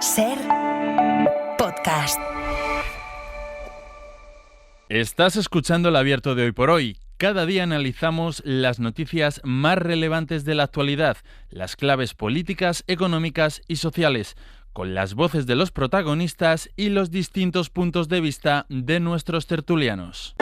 SER Podcast. Estás escuchando El Abierto de Hoy por Hoy. Cada día analizamos las noticias más relevantes de la actualidad, las claves políticas, económicas y sociales, con las voces de los protagonistas y los distintos puntos de vista de nuestros tertulianos.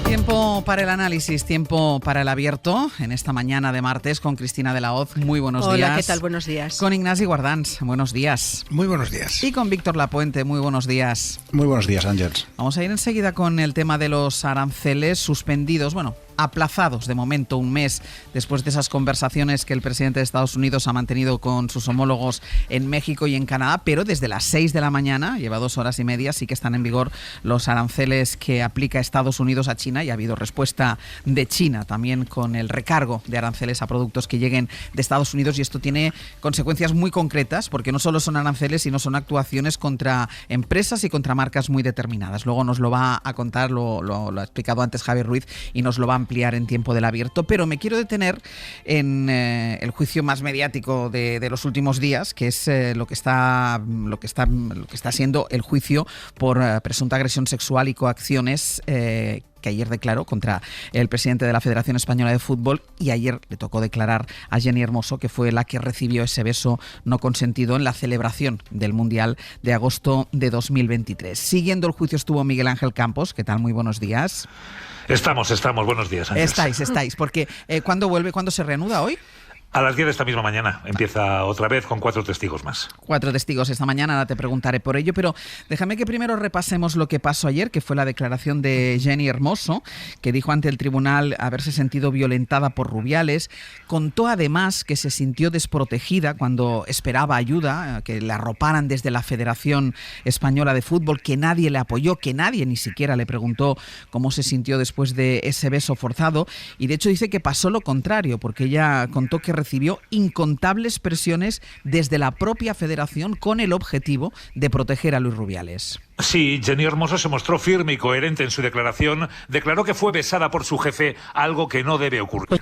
Tiempo para el análisis, tiempo para el abierto en esta mañana de martes con Cristina de la Hoz. Muy buenos días. Hola, ¿qué tal? Buenos días. Con Ignasi Guardans. Buenos días. Muy buenos días. Y con Víctor Lapuente. Muy buenos días. Muy buenos días, Ángels. Vamos a ir enseguida con el tema de los aranceles suspendidos, aplazados de momento un mes después de esas conversaciones que el presidente de Estados Unidos ha mantenido con sus homólogos en México y en Canadá, pero desde las 6 de la mañana, lleva 2 horas y media, sí que están en vigor los aranceles que aplica Estados Unidos a China y ha habido respuesta de China también con el recargo de aranceles a productos que lleguen de Estados Unidos, y esto tiene consecuencias muy concretas porque no solo son aranceles, sino son actuaciones contra empresas y contra marcas muy determinadas. Luego nos lo va a contar, lo ha explicado antes Javier Ruiz y nos lo va a ampliar en tiempo del abierto, pero me quiero detener en el juicio más mediático de los últimos días, que es lo que está siendo el juicio por presunta agresión sexual y coacciones que ayer declaró contra el presidente de la Federación Española de Fútbol, y ayer le tocó declarar a Jenny Hermoso, que fue la que recibió ese beso no consentido en la celebración del Mundial de agosto de 2023. Siguiendo el juicio estuvo Miguel Ángel Campos. ¿Qué tal? Muy buenos días. Estamos. Buenos días, Ángel. Estáis, porque ¿cuándo vuelve? ¿Cuándo se reanuda hoy? A las 10 de esta misma mañana empieza otra vez con 4 testigos más. 4 testigos esta mañana, ahora te preguntaré por ello, pero déjame que primero repasemos lo que pasó ayer, que fue la declaración de Jenny Hermoso, que dijo ante el tribunal haberse sentido violentada por Rubiales. Contó además que se sintió desprotegida cuando esperaba ayuda, que la arroparan desde la Federación Española de Fútbol, que nadie le apoyó, que nadie ni siquiera le preguntó cómo se sintió después de ese beso forzado, y de hecho dice que pasó lo contrario, porque ella contó que recibió incontables presiones desde la propia federación con el objetivo de proteger a Luis Rubiales. Sí, Jenny Hermoso se mostró firme y coherente en su declaración. Declaró que fue besada por su jefe, algo que no debe ocurrir.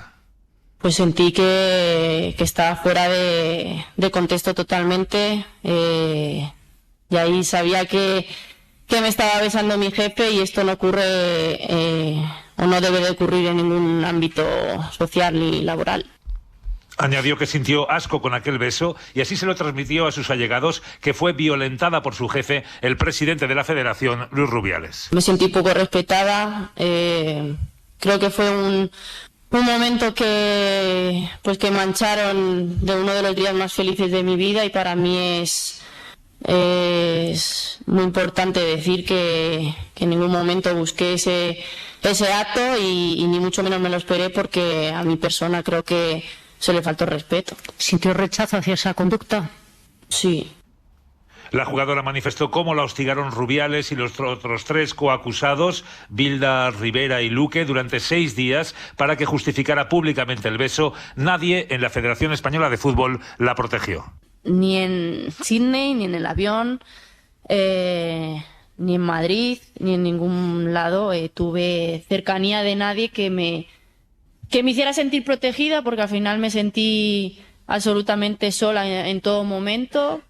Pues sentí que estaba fuera de contexto totalmente. Y ahí sabía que me estaba besando mi jefe, y esto no ocurre o no debe de ocurrir en ningún ámbito social ni laboral. Añadió que sintió asco con aquel beso y así se lo transmitió a sus allegados, que fue violentada por su jefe, el presidente de la Federación, Luis Rubiales. Me sentí poco respetada. Creo que fue un momento que mancharon de uno de los días más felices de mi vida, y para mí es muy importante decir que en ningún momento busqué ese acto y ni mucho menos me lo esperé, porque a mi persona creo que se le faltó respeto. ¿Sintió rechazo hacia esa conducta? Sí. La jugadora manifestó cómo la hostigaron Rubiales y los otros 3 coacusados, Bilda, Rivera y Luque, durante 6 días para que justificara públicamente el beso. Nadie en la Federación Española de Fútbol la protegió. Ni en Sydney, ni en el avión, ni en Madrid, ni en ningún lado tuve cercanía de nadie que me hiciera sentir protegida, porque al final me sentí absolutamente sola en todo momento.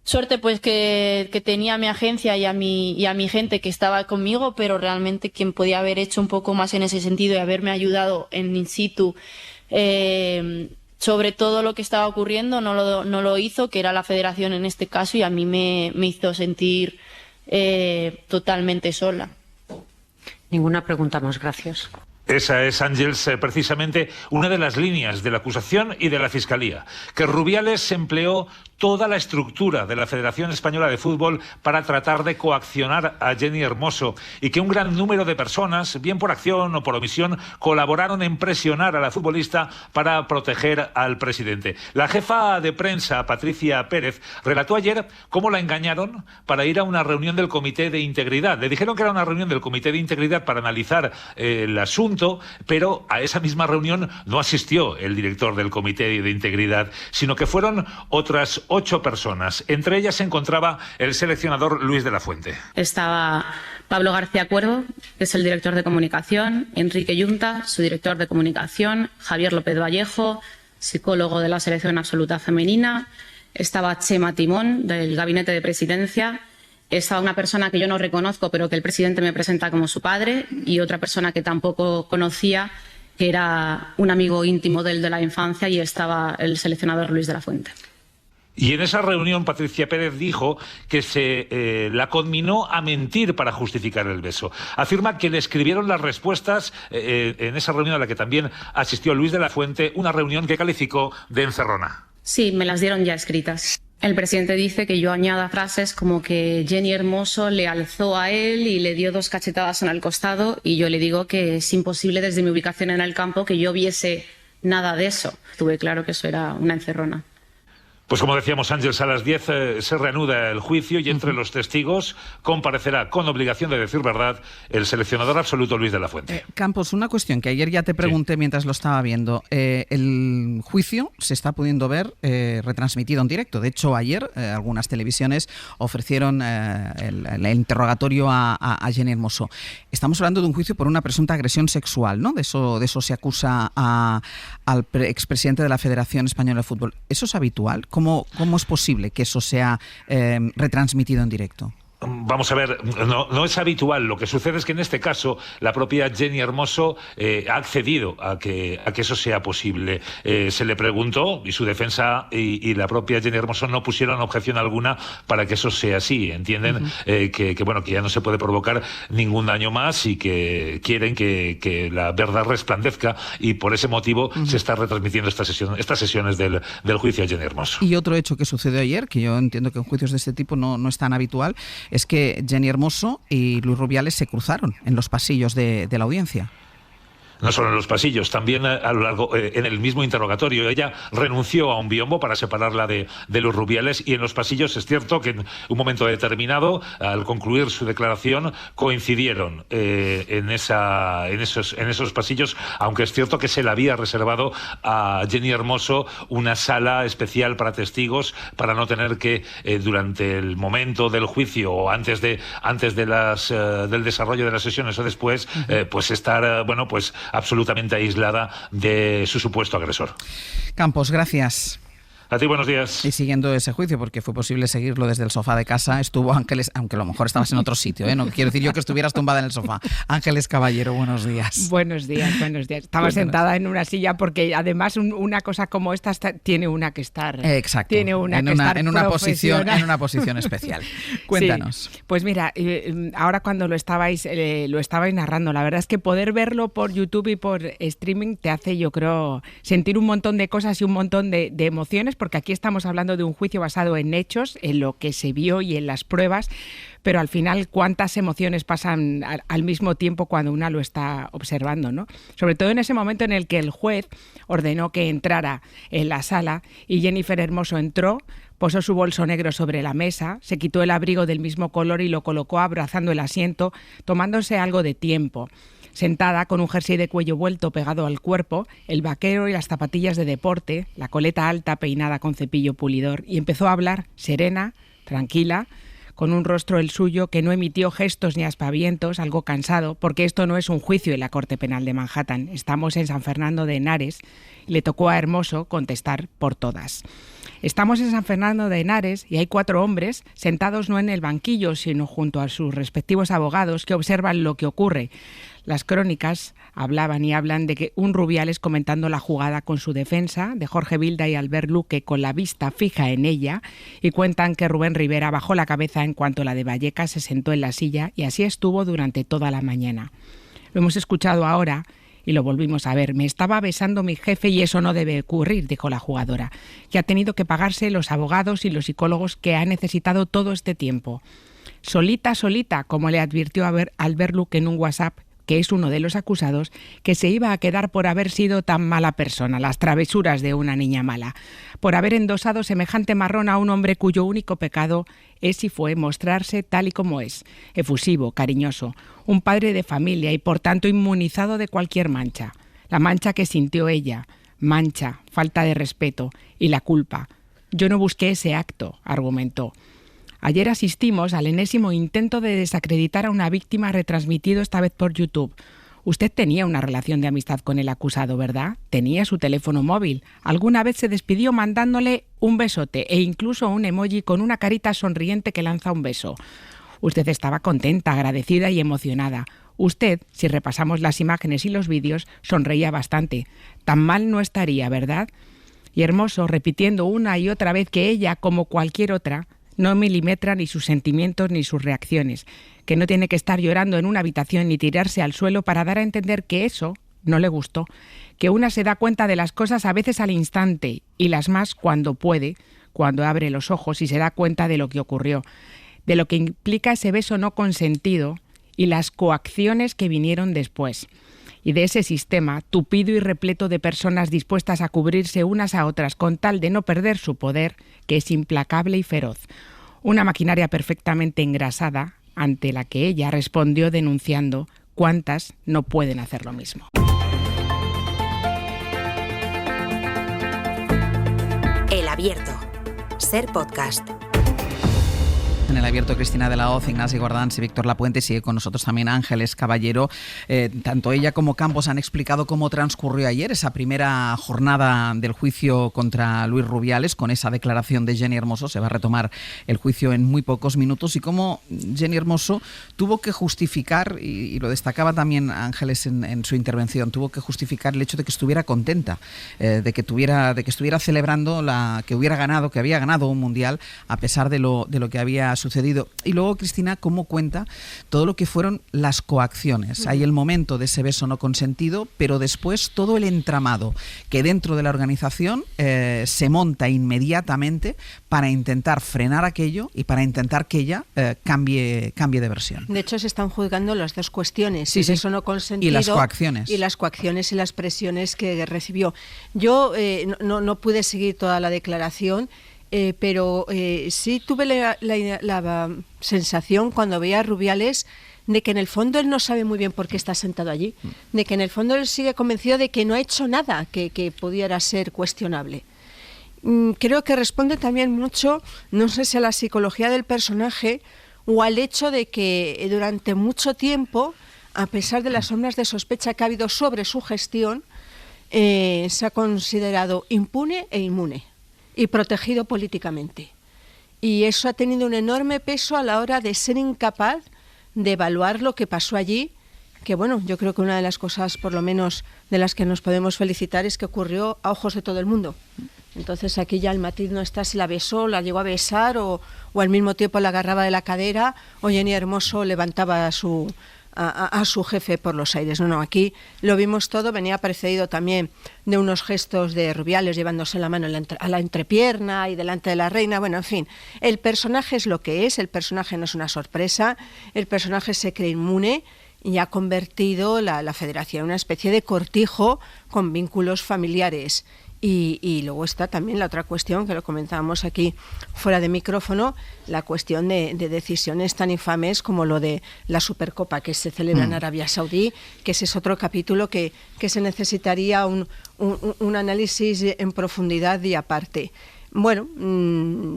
Suerte pues que tenía a mi agencia y a mi gente que estaba conmigo, pero realmente quien podía haber hecho un poco más en ese sentido y haberme ayudado in situ sobre todo lo que estaba ocurriendo no lo hizo, que era la federación en este caso, y a mí me hizo sentir totalmente sola. Ninguna pregunta más, gracias. Esa es, Ángels, precisamente una de las líneas de la acusación y de la Fiscalía, que Rubiales empleó toda la estructura de la Federación Española de Fútbol para tratar de coaccionar a Jenny Hermoso, y que un gran número de personas, bien por acción o por omisión, colaboraron en presionar a la futbolista para proteger al presidente. La jefa de prensa, Patricia Pérez, relató ayer cómo la engañaron para ir a una reunión del Comité de Integridad. Le dijeron que era una reunión del Comité de Integridad para analizar el asunto punto, pero a esa misma reunión no asistió el director del Comité de Integridad, sino que fueron otras 8 personas. Entre ellas se encontraba el seleccionador Luis de la Fuente. Estaba Pablo García Cuervo, que es el director de comunicación, Enrique Yunta, su director de comunicación, Javier López Vallejo, psicólogo de la selección absoluta femenina, estaba Chema Timón, del gabinete de presidencia, estaba una persona que yo no reconozco, pero que el presidente me presenta como su padre, y otra persona que tampoco conocía, que era un amigo íntimo de la infancia, y estaba el seleccionador Luis de la Fuente. Y en esa reunión Patricia Pérez dijo que se la conminó a mentir para justificar el beso. Afirma que le escribieron las respuestas en esa reunión a la que también asistió Luis de la Fuente, una reunión que calificó de encerrona. Sí, me las dieron ya escritas. El presidente dice que yo añada frases como que Jenny Hermoso le alzó a él y le dio 2 cachetadas en el costado, y yo le digo que es imposible desde mi ubicación en el campo que yo viese nada de eso. Tuve claro que eso era una encerrona. Pues como decíamos, Ángeles, a las 10 se reanuda el juicio y entre los testigos comparecerá con obligación de decir verdad el seleccionador absoluto Luis de la Fuente. Campos, una cuestión que ayer ya te pregunté mientras lo estaba viendo. El juicio se está pudiendo ver retransmitido en directo. De hecho, ayer algunas televisiones ofrecieron el interrogatorio a Jenny Hermoso. Estamos hablando de un juicio por una presunta agresión sexual, ¿no? De eso se acusa al expresidente de la Federación Española de Fútbol. ¿Eso es habitual? ¿Cómo es posible que eso sea retransmitido en directo? Vamos a ver, no es habitual. Lo que sucede es que en este caso la propia Jenny Hermoso ha accedido a que eso sea posible. Se le preguntó y su defensa y la propia Jenny Hermoso no pusieron objeción alguna para que eso sea así. Entienden que ya no se puede provocar ningún daño más y que quieren que la verdad resplandezca, y por ese motivo se está retransmitiendo estas sesiones del juicio a Jenny Hermoso. Y otro hecho que sucedió ayer, que yo entiendo que en juicios de este tipo no es tan habitual, es que Jenny Hermoso y Luis Rubiales se cruzaron en los pasillos de la audiencia. No solo en los pasillos, también a lo largo, en el mismo interrogatorio. Ella renunció a un biombo para separarla de Luis Rubiales, y en los pasillos es cierto que en un momento determinado, al concluir su declaración, coincidieron en esos pasillos, aunque es cierto que se le había reservado a Jenny Hermoso una sala especial para testigos, para no tener que, durante el momento del juicio o antes del desarrollo de las sesiones o después, pues estar, absolutamente aislada de su supuesto agresor. Campos, gracias. A ti, buenos días. Y siguiendo ese juicio, porque fue posible seguirlo desde el sofá de casa, estuvo Ángeles, aunque a lo mejor estabas en otro sitio, ¿eh? No quiero decir yo que estuvieras tumbada en el sofá. Ángeles Caballero, buenos días. Buenos días. Estaba sentada en una silla porque además una cosa como esta tiene una que estar. Exacto. Tiene en una posición especial. Cuéntanos. Sí. Pues mira, ahora cuando lo estabais narrando, la verdad es que poder verlo por YouTube y por streaming te hace, yo creo, sentir un montón de cosas y un montón de emociones, porque aquí estamos hablando de un juicio basado en hechos, en lo que se vio y en las pruebas, pero al final cuántas emociones pasan al mismo tiempo cuando una lo está observando, ¿no? Sobre todo en ese momento en el que el juez ordenó que entrara en la sala y Jennifer Hermoso entró, posó su bolso negro sobre la mesa, se quitó el abrigo del mismo color y lo colocó abrazando el asiento, tomándose algo de tiempo. Sentada con un jersey de cuello vuelto pegado al cuerpo, el vaquero y las zapatillas de deporte, la coleta alta peinada con cepillo pulidor, y empezó a hablar serena, tranquila, con un rostro el suyo que no emitió gestos ni aspavientos, algo cansado, porque esto no es un juicio en la Corte Penal de Manhattan, estamos en San Fernando de Henares, y le tocó a Hermoso contestar por todas. Estamos en San Fernando de Henares y hay 4 hombres sentados no en el banquillo, sino junto a sus respectivos abogados que observan lo que ocurre. Las crónicas hablaban y hablan de que un Rubiales comentando la jugada con su defensa, de Jorge Vilda y Albert Luque con la vista fija en ella, y cuentan que Rubén Rivera bajó la cabeza en cuanto la de Vallecas se sentó en la silla, y así estuvo durante toda la mañana. Lo hemos escuchado ahora y lo volvimos a ver. Me estaba besando mi jefe y eso no debe ocurrir, dijo la jugadora, que ha tenido que pagarse los abogados y los psicólogos que ha necesitado todo este tiempo. Solita, como le advirtió Albert Luque en un WhatsApp, que es uno de los acusados, que se iba a quedar por haber sido tan mala persona, las travesuras de una niña mala, por haber endosado semejante marrón a un hombre cuyo único pecado es y fue mostrarse tal y como es, efusivo, cariñoso, un padre de familia y por tanto inmunizado de cualquier mancha. La mancha que sintió ella, mancha, falta de respeto y la culpa. Yo no busqué ese acto, argumentó. Ayer asistimos al enésimo intento de desacreditar a una víctima retransmitido esta vez por YouTube. Usted tenía una relación de amistad con el acusado, ¿verdad? Tenía su teléfono móvil. Alguna vez se despidió mandándole un besote e incluso un emoji con una carita sonriente que lanza un beso. Usted estaba contenta, agradecida y emocionada. Usted, si repasamos las imágenes y los vídeos, sonreía bastante. Tan mal no estaría, ¿verdad? Y Hermoso, repitiendo una y otra vez que ella, como cualquier otra, no milimetra ni sus sentimientos ni sus reacciones, que no tiene que estar llorando en una habitación ni tirarse al suelo para dar a entender que eso no le gustó, que una se da cuenta de las cosas a veces al instante y las más cuando puede, cuando abre los ojos y se da cuenta de lo que ocurrió, de lo que implica ese beso no consentido y las coacciones que vinieron después. Y de ese sistema tupido y repleto de personas dispuestas a cubrirse unas a otras con tal de no perder su poder, que es implacable y feroz. Una maquinaria perfectamente engrasada ante la que ella respondió denunciando cuántas no pueden hacer lo mismo. El Abierto. Ser Podcast. En El Abierto, Cristina de la Hoz, Ignasi Guardans y Víctor Lapuente. Sigue con nosotros también Ángeles Caballero. Tanto ella como Campos han explicado cómo transcurrió ayer esa primera jornada del juicio contra Luis Rubiales. Con esa declaración de Jenny Hermoso se va a retomar el juicio en muy pocos minutos, y cómo Jenny Hermoso tuvo que justificar, y lo destacaba también Ángeles en su intervención, tuvo que justificar el hecho de que estuviera contenta, de que estuviera celebrando que había ganado un mundial a pesar de lo que había sucedido. Y luego, Cristina, cómo cuenta todo lo que fueron las coacciones. Hay el momento de ese beso no consentido, pero después todo el entramado que dentro de la organización se monta inmediatamente para intentar frenar aquello y para intentar que ella cambie de versión. De hecho, se están juzgando las dos cuestiones, sí, el beso no consentido y las coacciones. Y las presiones que recibió. Yo no pude seguir toda la declaración, pero sí tuve la sensación cuando veía a Rubiales de que en el fondo él no sabe muy bien por qué está sentado allí, de que en el fondo él sigue convencido de que no ha hecho nada que pudiera ser cuestionable. Creo que responde también mucho, no sé si a la psicología del personaje o al hecho de que durante mucho tiempo, a pesar de las sombras de sospecha que ha habido sobre su gestión, se ha considerado impune e inmune y protegido políticamente. Y eso ha tenido un enorme peso a la hora de ser incapaz de evaluar lo que pasó allí, que bueno, yo creo que una de las cosas, por lo menos, de las que nos podemos felicitar es que ocurrió a ojos de todo el mundo. Entonces aquí ya el matiz no está si la besó, la llegó a besar o al mismo tiempo la agarraba de la cadera, o Jenny Hermoso levantaba a su jefe por los aires. No, aquí lo vimos todo, venía precedido también de unos gestos de Rubiales llevándose la mano a la entrepierna y delante de la reina. Bueno, en fin, el personaje es lo que es, el personaje no es una sorpresa, el personaje se cree inmune y ha convertido la federación en una especie de cortijo con vínculos familiares. Y luego está también la otra cuestión, que lo comentábamos aquí fuera de micrófono, la cuestión de decisiones tan infames como lo de la Supercopa que se celebra en Arabia Saudí, que ese es otro capítulo que se necesitaría un análisis en profundidad y aparte. Bueno,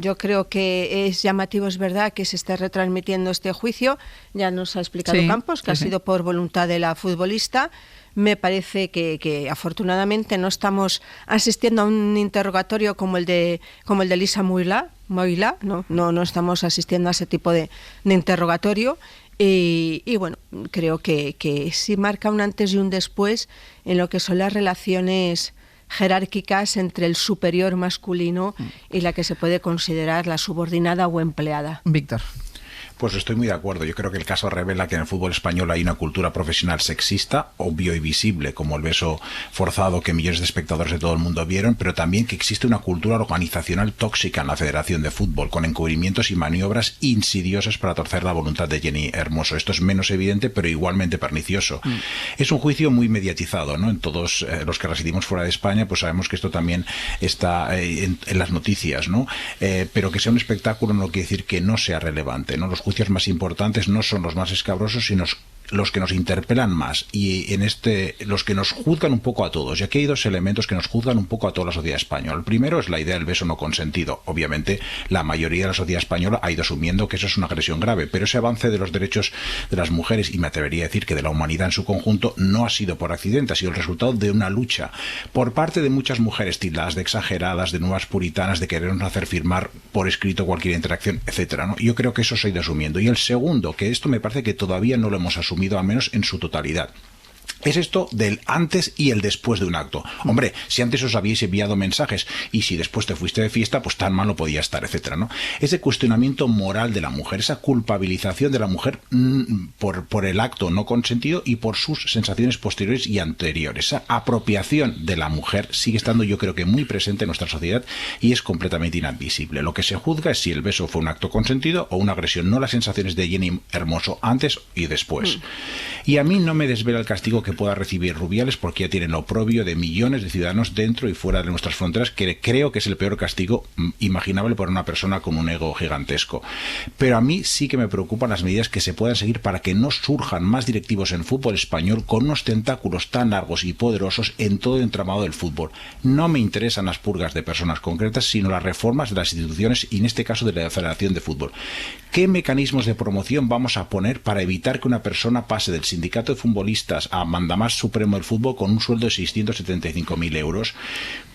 yo creo que es llamativo, es verdad, que se esté retransmitiendo este juicio. Ya nos ha explicado Campos que ha sido por voluntad de la futbolista. Me parece que afortunadamente no estamos asistiendo a un interrogatorio como el de Lisa Moila, no estamos asistiendo a ese tipo de interrogatorio. Y bueno, creo que sí marca un antes y un después en lo que son las relaciones jerárquicas entre el superior masculino y la que se puede considerar la subordinada o empleada. Víctor. Pues estoy muy de acuerdo. Yo creo que el caso revela que en el fútbol español hay una cultura profesional sexista, obvio y visible, como el beso forzado que millones de espectadores de todo el mundo vieron, pero también que existe una cultura organizacional tóxica en la Federación de Fútbol, con encubrimientos y maniobras insidiosas para torcer la voluntad de Jenny Hermoso. Esto es menos evidente, pero igualmente pernicioso. Es un juicio muy mediatizado, ¿no? En todos los que residimos fuera de España, pues sabemos que esto también está en las noticias, ¿no? Pero que sea un espectáculo no quiere decir que no sea relevante, ¿no? Los juicios más importantes no son los más escabrosos, sino los que nos interpelan más, y los que nos juzgan un poco a todos. Y aquí hay dos elementos que nos juzgan un poco a toda la sociedad española. El primero es la idea del beso no consentido. Obviamente la mayoría de la sociedad española ha ido asumiendo que eso es una agresión grave, pero ese avance de los derechos de las mujeres, y me atrevería a decir que de la humanidad en su conjunto, no ha sido por accidente, ha sido el resultado de una lucha por parte de muchas mujeres tildadas de exageradas, de nuevas puritanas, de querernos hacer firmar por escrito cualquier interacción, etcétera, ¿no? Yo creo que eso se ha ido asumiendo. Y el segundo, que esto me parece que todavía no lo hemos asumido, al menos en su totalidad, es esto del antes y el después de un acto. Hombre, si antes os habíais enviado mensajes y si después te fuiste de fiesta, pues tan mal no podía estar, etcétera, ¿no? Ese cuestionamiento moral de la mujer, esa culpabilización de la mujer por el acto no consentido y por sus sensaciones posteriores y anteriores. Esa apropiación de la mujer sigue estando, yo creo que muy presente en nuestra sociedad y es completamente inadmisible. Lo que se juzga es si el beso fue un acto consentido o una agresión, no las sensaciones de Jenny Hermoso antes y después. Y a mí no me desvela el castigo que pueda recibir Rubiales, porque ya tienen lo oprobio de millones de ciudadanos dentro y fuera de nuestras fronteras, que creo que es el peor castigo imaginable para una persona con un ego gigantesco. Pero a mí sí que me preocupan las medidas que se puedan seguir para que no surjan más directivos en fútbol español con unos tentáculos tan largos y poderosos en todo el entramado del fútbol. No me interesan las purgas de personas concretas, sino las reformas de las instituciones y en este caso de la Federación de Fútbol. ¿Qué mecanismos de promoción vamos a poner para evitar que una persona pase del sindicato de futbolistas a mandamás supremo del fútbol con un sueldo de 675.000 euros?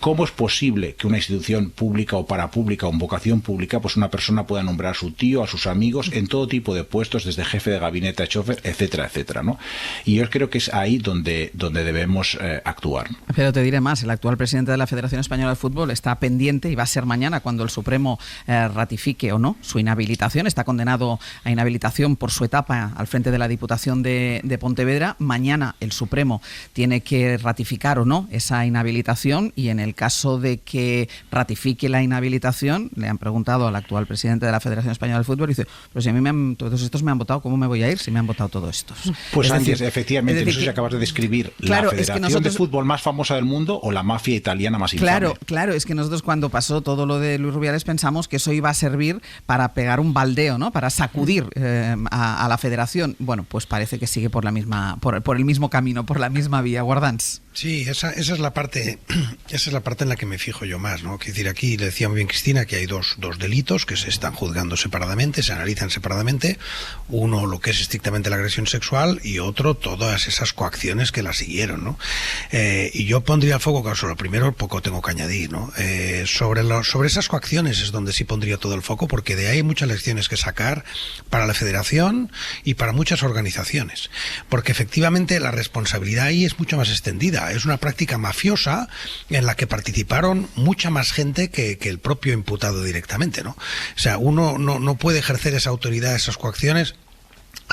¿Cómo es posible que una institución pública o parapública o en vocación pública, pues una persona pueda nombrar a su tío, a sus amigos, en todo tipo de puestos, desde jefe de gabinete a chofer, etcétera, etcétera, ¿no? Y yo creo que es ahí donde debemos actuar. Pero te diré más, el actual presidente de la Federación Española de Fútbol está pendiente, y va a ser mañana cuando el Supremo ratifique o no su inhabilitación. Está condenado a inhabilitación por su etapa al frente de la Diputación de Pontevedra. Mañana el Supremo tiene que ratificar o no esa inhabilitación, y en el caso de que ratifique la inhabilitación, le han preguntado al actual presidente de la Federación Española de Fútbol y dice, pues si a mí todos estos me han votado, ¿cómo me voy a ir si me han votado todos estos? Pues antes, efectivamente, no sé si acabas de describir claro, la federación de fútbol más famosa del mundo o la mafia italiana más infame. Claro, es que nosotros cuando pasó todo lo de Luis Rubiales pensamos que eso iba a servir para pegar un baldeo, ¿no? Para sacudir a la federación. Bueno, pues parece que sigue por el mismo camino, por la misma vía. Guardans. Sí, esa es la parte en la que me fijo yo más, ¿no? Quiero decir, aquí le decía muy bien Cristina que hay dos delitos que se están juzgando separadamente, se analizan separadamente. Uno, lo que es estrictamente la agresión sexual, y otro, todas esas coacciones que la siguieron, ¿no? Y yo pondría el foco, claro, sobre lo primero poco tengo que añadir, ¿no? Sobre esas coacciones es donde sí pondría todo el foco, porque de ahí hay muchas lecciones que sacar para la federación y para muchas organizaciones, porque efectivamente la responsabilidad ahí es mucho más extendida. Es una práctica mafiosa en la que participaron mucha más gente que el propio imputado directamente, ¿no? O sea, uno no puede ejercer esa autoridad, esas coacciones,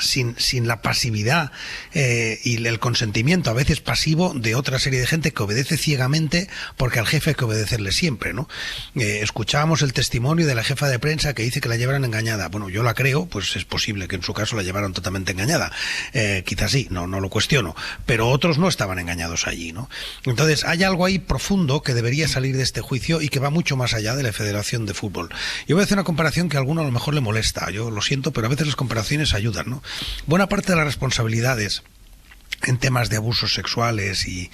sin la pasividad y el consentimiento, a veces pasivo, de otra serie de gente que obedece ciegamente porque al jefe hay que obedecerle siempre, ¿no? Escuchábamos el testimonio de la jefa de prensa que dice que la llevaron engañada. Bueno, yo la creo, pues es posible que en su caso la llevaron totalmente engañada. Quizás sí, no lo cuestiono, pero otros no estaban engañados allí, ¿no? Entonces hay algo ahí profundo que debería salir de este juicio y que va mucho más allá de la Federación de Fútbol. Yo voy a hacer una comparación que a alguno a lo mejor le molesta, yo lo siento, pero a veces las comparaciones ayudan, ¿no? Buena parte de las responsabilidades en temas de abusos sexuales y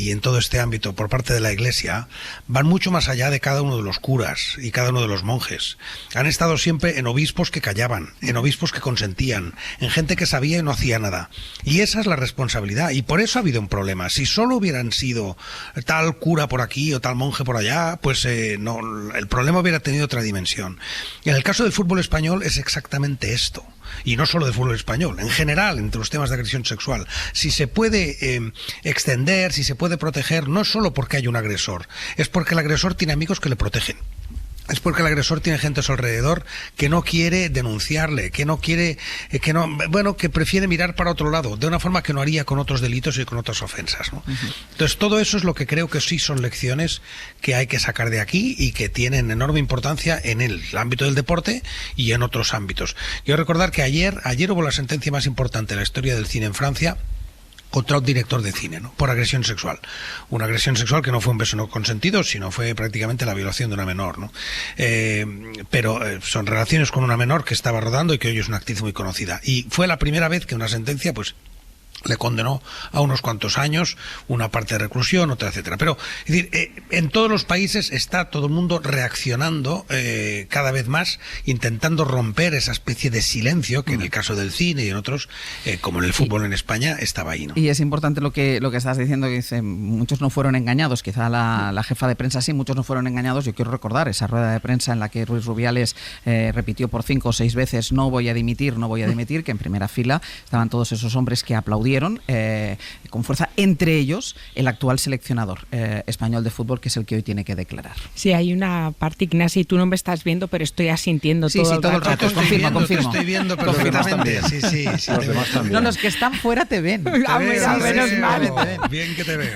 en todo este ámbito por parte de la Iglesia van mucho más allá de cada uno de los curas y cada uno de los monjes. Han estado siempre en obispos que callaban, en obispos que consentían, en gente que sabía y no hacía nada. Y esa es la responsabilidad, y por eso ha habido un problema. Si solo hubieran sido tal cura por aquí o tal monje por allá, pues no, el problema hubiera tenido otra dimensión. Y en el caso del fútbol español es exactamente esto. Y no solo del fútbol español, en general, entre los temas de agresión sexual. Si se puede extender, si se puede proteger, no es solo porque hay un agresor, es porque el agresor tiene amigos que le protegen. es porque el agresor tiene gente a su alrededor que no quiere denunciarle, que prefiere mirar para otro lado, de una forma que no haría con otros delitos y con otras ofensas, ¿no? Entonces, todo eso es lo que creo que sí son lecciones que hay que sacar de aquí y que tienen enorme importancia en el ámbito del deporte y en otros ámbitos. Quiero recordar que ayer hubo la sentencia más importante de la historia del cine en Francia contra un director de cine, ¿no? Por agresión sexual. Una agresión sexual que no fue un beso no consentido, sino fue prácticamente la violación de una menor, ¿no? Pero son relaciones con una menor que estaba rodando y que hoy es una actriz muy conocida. Y fue la primera vez que una sentencia, pues, le condenó a unos cuantos años, una parte de reclusión, otra, etcétera. Pero, es decir, en todos los países está todo el mundo reaccionando cada vez más, intentando romper esa especie de silencio que en el caso del cine y en otros, como en el fútbol en España, estaba ahí, ¿no? Y es importante lo que estás diciendo, que dice, muchos no fueron engañados, quizá la jefa de prensa sí, muchos no fueron engañados. Yo quiero recordar esa rueda de prensa en la que Ruiz Rubiales repitió por 5 o 6 veces no voy a dimitir, que en primera fila estaban todos esos hombres que aplaudieron con fuerza, entre ellos el actual seleccionador español de fútbol, que es el que hoy tiene que declarar. Sí, hay una parte, Ignasi, tú no me estás viendo, pero estoy asintiendo todo el rato. Confirmo. Te estoy viendo perfectamente. Sí, los demás también. No, los que están fuera te ven. Menos mal. Bien que te veo.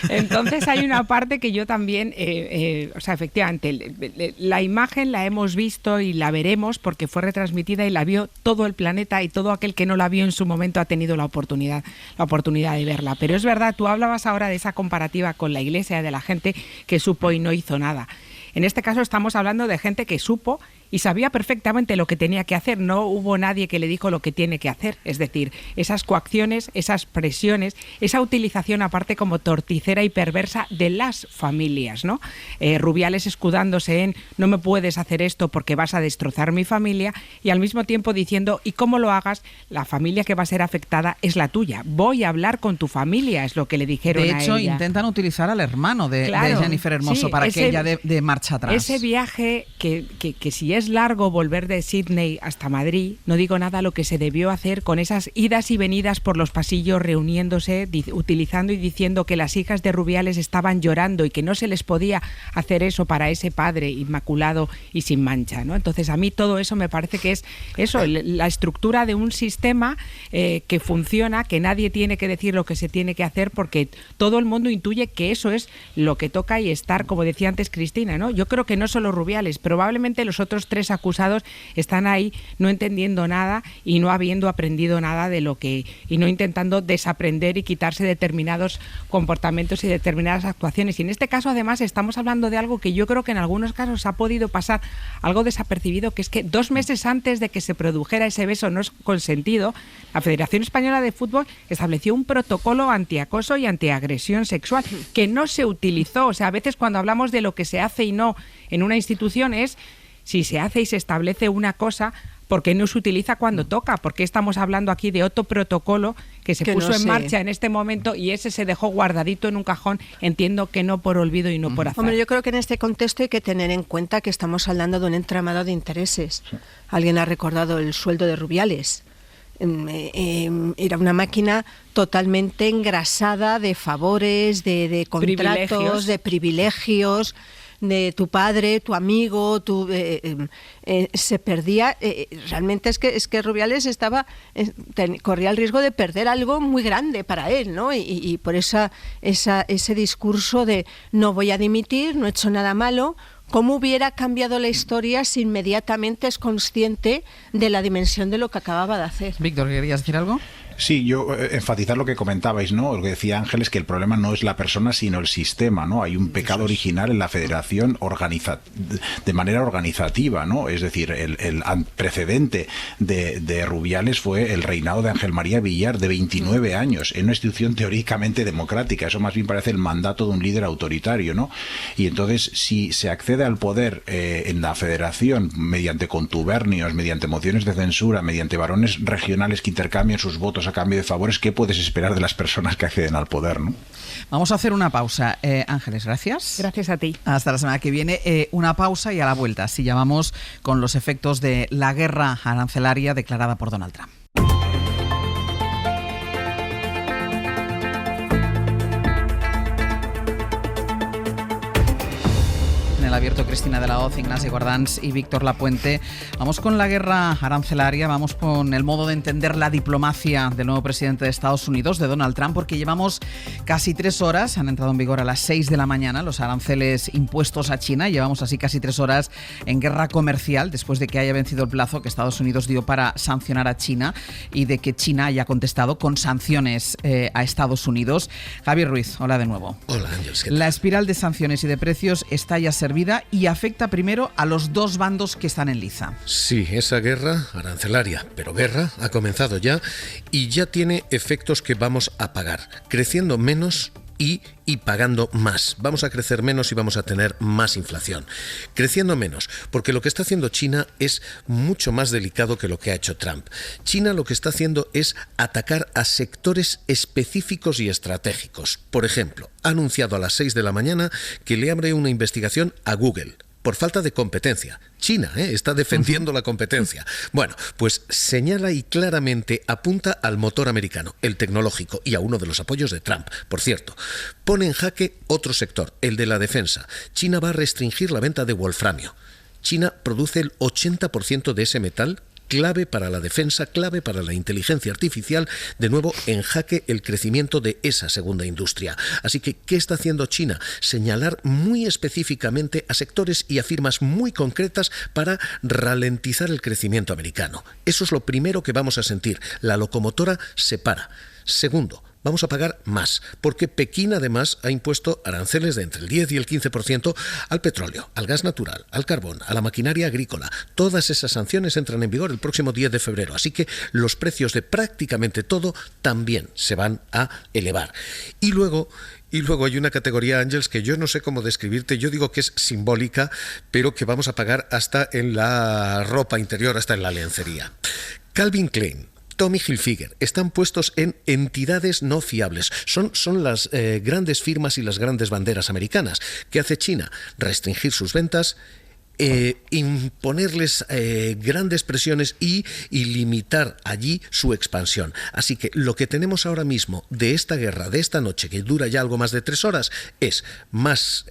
Entonces hay una parte que yo también, efectivamente, la imagen la hemos visto y la veremos porque fue retransmitida y la vio todo el planeta, y todo aquel que no la vio en su momento ha tenido la oportunidad de verla. Pero es verdad, tú hablabas ahora de esa comparativa con la Iglesia, de la gente que supo y no hizo nada. En este caso estamos hablando de gente que supo y sabía perfectamente lo que tenía que hacer. No hubo nadie que le dijo lo que tiene que hacer. Es decir, esas coacciones, esas presiones, esa utilización aparte como torticera y perversa de las familias, ¿no? Rubiales escudándose en no me puedes hacer esto porque vas a destrozar mi familia, y al mismo tiempo diciendo, y cómo lo hagas, la familia que va a ser afectada es la tuya. Voy a hablar con tu familia, es lo que le dijeron a ella. De hecho, intentan utilizar al hermano de Jennifer Hermoso para que ella dé marcha atrás. Ese viaje que si es largo, volver de Sydney hasta Madrid, no digo nada lo que se debió hacer con esas idas y venidas por los pasillos, reuniéndose, utilizando y diciendo que las hijas de Rubiales estaban llorando y que no se les podía hacer eso para ese padre inmaculado y sin mancha, ¿no? Entonces a mí todo eso me parece que es eso, la estructura de un sistema que funciona, que nadie tiene que decir lo que se tiene que hacer porque todo el mundo intuye que eso es lo que toca y estar, como decía antes Cristina, ¿no? Yo creo que no solo Rubiales, probablemente los otros 3 acusados están ahí no entendiendo nada y no habiendo aprendido nada de lo que, y no intentando desaprender y quitarse determinados comportamientos y determinadas actuaciones. Y en este caso además estamos hablando de algo que yo creo que en algunos casos ha podido pasar algo desapercibido, que es que 2 meses antes de que se produjera ese beso no consentido, la Federación Española de Fútbol estableció un protocolo antiacoso y antiagresión sexual que no se utilizó. O sea, a veces cuando hablamos de lo que se hace y no en una institución es si se hace y se establece una cosa, ¿por qué no se utiliza cuando toca? ¿Por qué estamos hablando aquí de otro protocolo que se puso en marcha en este momento y ese se dejó guardadito en un cajón? Entiendo que no por olvido y no por azar. Hombre, yo creo que en este contexto hay que tener en cuenta que estamos hablando de un entramado de intereses. Alguien ha recordado el sueldo de Rubiales. Era una máquina totalmente engrasada de favores, de contratos, de privilegios, de tu padre, tu amigo, se perdía. Realmente es que Rubiales corría el riesgo de perder algo muy grande para él, ¿no? Y por ese discurso de no voy a dimitir, no he hecho nada malo. ¿Cómo hubiera cambiado la historia si inmediatamente es consciente de la dimensión de lo que acababa de hacer? Víctor, ¿querías decir algo? Sí, yo enfatizar lo que comentabais, ¿no? Lo que decía Ángeles, que el problema no es la persona, sino el sistema, ¿no? Hay un pecado original en la federación de manera organizativa, ¿no? Es decir, el precedente de Rubiales fue el reinado de Ángel María Villar, de 29 años, en una institución teóricamente democrática. Eso más bien parece el mandato de un líder autoritario, ¿no? Y entonces, si se accede al poder en la federación mediante contubernios, mediante mociones de censura, mediante varones regionales que intercambian sus votos a cambio de favores, ¿qué puedes esperar de las personas que acceden al poder, ¿no? Vamos a hacer una pausa. Ángeles, gracias. Gracias a ti. Hasta la semana que viene. Una pausa y a la vuelta. Así ya vamos con los efectos de la guerra arancelaria declarada por Donald Trump. En el Abierto, Cristina de la Hoz, Ignacio Guardans y Víctor Lapuente. Vamos con la guerra arancelaria, vamos con el modo de entender la diplomacia del nuevo presidente de Estados Unidos, de Donald Trump, porque llevamos casi 3 horas, han entrado en vigor a las 6 de la mañana los aranceles impuestos a China. Llevamos así casi 3 horas en guerra comercial, después de que haya vencido el plazo que Estados Unidos dio para sancionar a China y de que China haya contestado con sanciones a Estados Unidos. Javier Ruiz, hola de nuevo. Hola, Ángeles. ¿Qué tal? La espiral de sanciones y de precios está ya servida y afecta primero a los dos bandos que están en liza. Sí, esa guerra arancelaria, pero guerra, ha comenzado ya y ya tiene efectos que vamos a pagar, creciendo menos y pagando más. Vamos a crecer menos y vamos a tener más inflación. Creciendo menos, porque lo que está haciendo China es mucho más delicado que lo que ha hecho Trump. China lo que está haciendo es atacar a sectores específicos y estratégicos. Por ejemplo, ha anunciado a las 6 de la mañana que le abre una investigación a Google por falta de competencia. China está defendiendo la competencia. Bueno, pues señala y claramente apunta al motor americano, el tecnológico, y a uno de los apoyos de Trump. Por cierto, pone en jaque otro sector, el de la defensa. China va a restringir la venta de wolframio. China produce el 80% de ese metal, clave para la defensa, clave para la inteligencia artificial, de nuevo en jaque el crecimiento de esa segunda industria. Así que, ¿qué está haciendo China? Señalar muy específicamente a sectores y a firmas muy concretas para ralentizar el crecimiento americano. Eso es lo primero que vamos a sentir. La locomotora se para. Segundo, vamos a pagar más, porque Pekín además ha impuesto aranceles de entre el 10 y el 15% al petróleo, al gas natural, al carbón, a la maquinaria agrícola. Todas esas sanciones entran en vigor el próximo 10 de febrero, así que los precios de prácticamente todo también se van a elevar. Y luego hay una categoría, Ángeles, que yo no sé cómo describirte, yo digo que es simbólica, pero que vamos a pagar hasta en la ropa interior, hasta en la lencería. Calvin Klein, Tommy Hilfiger están puestos en entidades no fiables. Son las grandes firmas y las grandes banderas americanas. ¿Qué hace China? Restringir sus ventas, imponerles grandes presiones y limitar allí su expansión. Así que lo que tenemos ahora mismo de esta guerra, de esta noche, que dura ya algo más de 3 horas, es más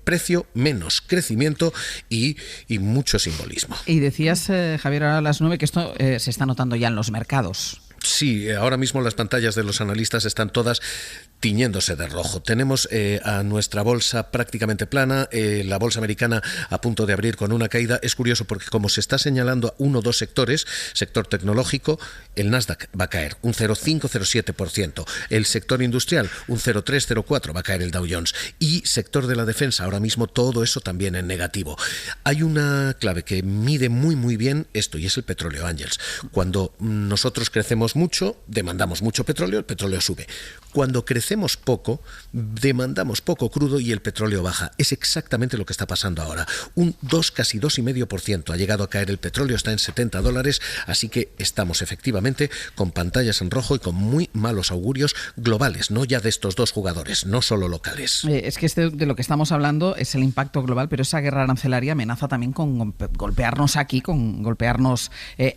precio, menos crecimiento y mucho simbolismo. Y decías, Javier, ahora a las 9 que esto se está notando ya en los mercados. Sí, ahora mismo las pantallas de los analistas están todas tiñéndose de rojo. Tenemos a nuestra bolsa prácticamente plana, la bolsa americana a punto de abrir con una caída. Es curioso porque como se está señalando a 1 o 2 sectores, sector tecnológico, el Nasdaq va a caer un 0,5-0,7%. El sector industrial, un 0,3-0,4% va a caer el Dow Jones. Y sector de la defensa, ahora mismo todo eso también en negativo. Hay una clave que mide muy muy bien esto y es el petróleo, Ángeles. Cuando nosotros crecemos mucho, demandamos mucho petróleo, el petróleo sube. Cuando crecemos poco, demandamos poco crudo y el petróleo baja. Es exactamente lo que está pasando ahora. Casi 2,5% ha llegado a caer el petróleo, está en $70, así que estamos efectivamente con pantallas en rojo y con muy malos augurios globales, no ya de estos dos jugadores, no solo locales. Es que de lo que estamos hablando es el impacto global, pero esa guerra arancelaria amenaza también con golpearnos aquí, con golpearnos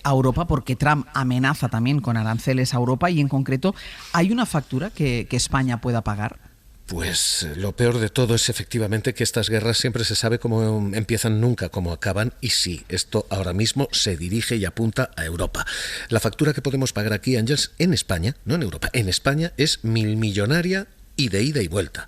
a Europa, porque Trump amenaza también con aranceles a Europa y en concreto hay una factura que España pueda pagar. Pues lo peor de todo es efectivamente que estas guerras siempre se sabe cómo empiezan, nunca cómo acaban, y sí, esto ahora mismo se dirige y apunta a Europa. La factura que podemos pagar aquí, Ángeles, en España, no en Europa, en España es millonaria y de ida y vuelta.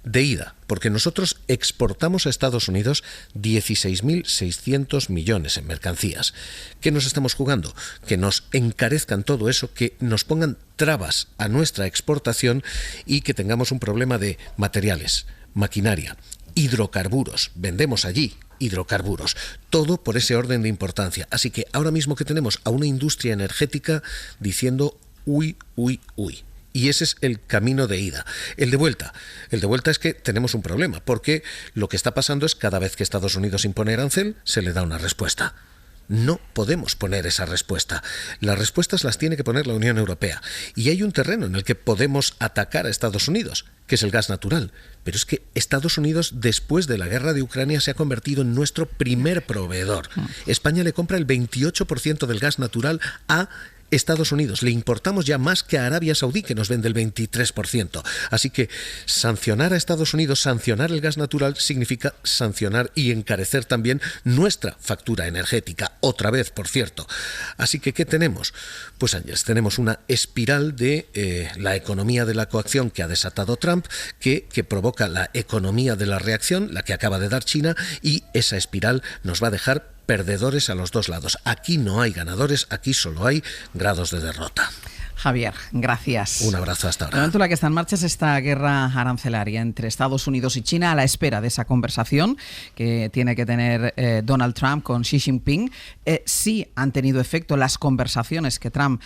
De ida, porque nosotros exportamos a Estados Unidos 16.600 millones en mercancías. ¿Qué nos estamos jugando? Que nos encarezcan todo eso, que nos pongan trabas a nuestra exportación y que tengamos un problema de materiales, maquinaria, hidrocarburos. Vendemos allí hidrocarburos. Todo por ese orden de importancia. Así que ahora mismo que tenemos a una industria energética diciendo uy. Y ese es el camino de ida. El de vuelta es que tenemos un problema, porque lo que está pasando es cada vez que Estados Unidos impone arancel, se le da una respuesta. No podemos poner esa respuesta. Las respuestas las tiene que poner la Unión Europea. Y hay un terreno en el que podemos atacar a Estados Unidos, que es el gas natural. Pero es que Estados Unidos, después de la guerra de Ucrania, se ha convertido en nuestro primer proveedor. España le compra el 28% del gas natural a Estados Unidos. Le importamos ya más que a Arabia Saudí, que nos vende el 23%. Así que sancionar a Estados Unidos, sancionar el gas natural, significa sancionar y encarecer también nuestra factura energética. Otra vez, por cierto. Así que, ¿qué tenemos? Pues, Ángeles, tenemos una espiral de la economía de la coacción que ha desatado Trump, que provoca la economía de la reacción, la que acaba de dar China, y esa espiral nos va a dejar perdedores a los dos lados. Aquí no hay ganadores, aquí solo hay grados de derrota. Javier, gracias. Un abrazo hasta ahora. El momento en la que está en marcha es esta guerra arancelaria entre Estados Unidos y China, a la espera de esa conversación que tiene que tener Donald Trump con Xi Jinping. Sí han tenido efecto las conversaciones que Trump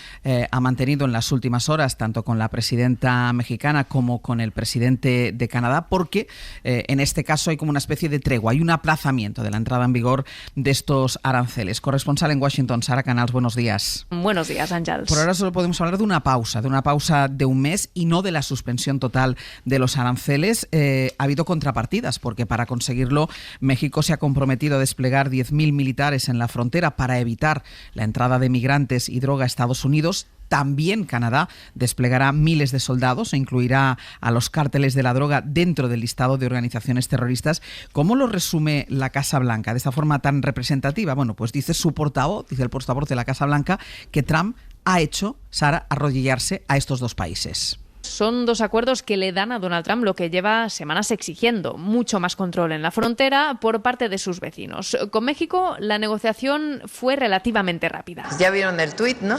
ha mantenido en las últimas horas, tanto con la presidenta mexicana como con el presidente de Canadá, porque en este caso hay como una especie de tregua, hay un aplazamiento de la entrada en vigor de estos aranceles. Corresponsal en Washington, Sara Canals, buenos días. Buenos días, Àngels. Por ahora solo podemos hablar de una pausa de un mes y no de la suspensión total de los aranceles. Ha habido contrapartidas, porque para conseguirlo México se ha comprometido a desplegar 10.000 militares en la frontera para evitar la entrada de migrantes y droga a Estados Unidos. También Canadá desplegará miles de soldados e incluirá a los cárteles de la droga dentro del listado de organizaciones terroristas. ¿Cómo lo resume la Casa Blanca de esta forma tan representativa? Bueno, pues dice el portavoz de la Casa Blanca, que Trump ha hecho, Sara, arrodillarse a estos dos países. Son dos acuerdos que le dan a Donald Trump lo que lleva semanas exigiendo: mucho más control en la frontera por parte de sus vecinos. Con México la negociación fue relativamente rápida. Ya vieron el tuit, ¿no?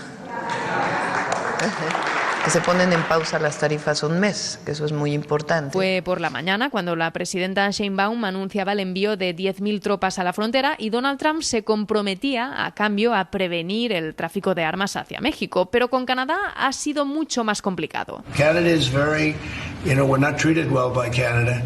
Que se ponen en pausa las tarifas un mes, que eso es muy importante. Fue por la mañana cuando la presidenta Sheinbaum anunciaba el envío de 10.000 tropas a la frontera y Donald Trump se comprometía a cambio a prevenir el tráfico de armas hacia México. Pero con Canadá ha sido mucho más complicado. Canada is very, we're not treated well by Canada.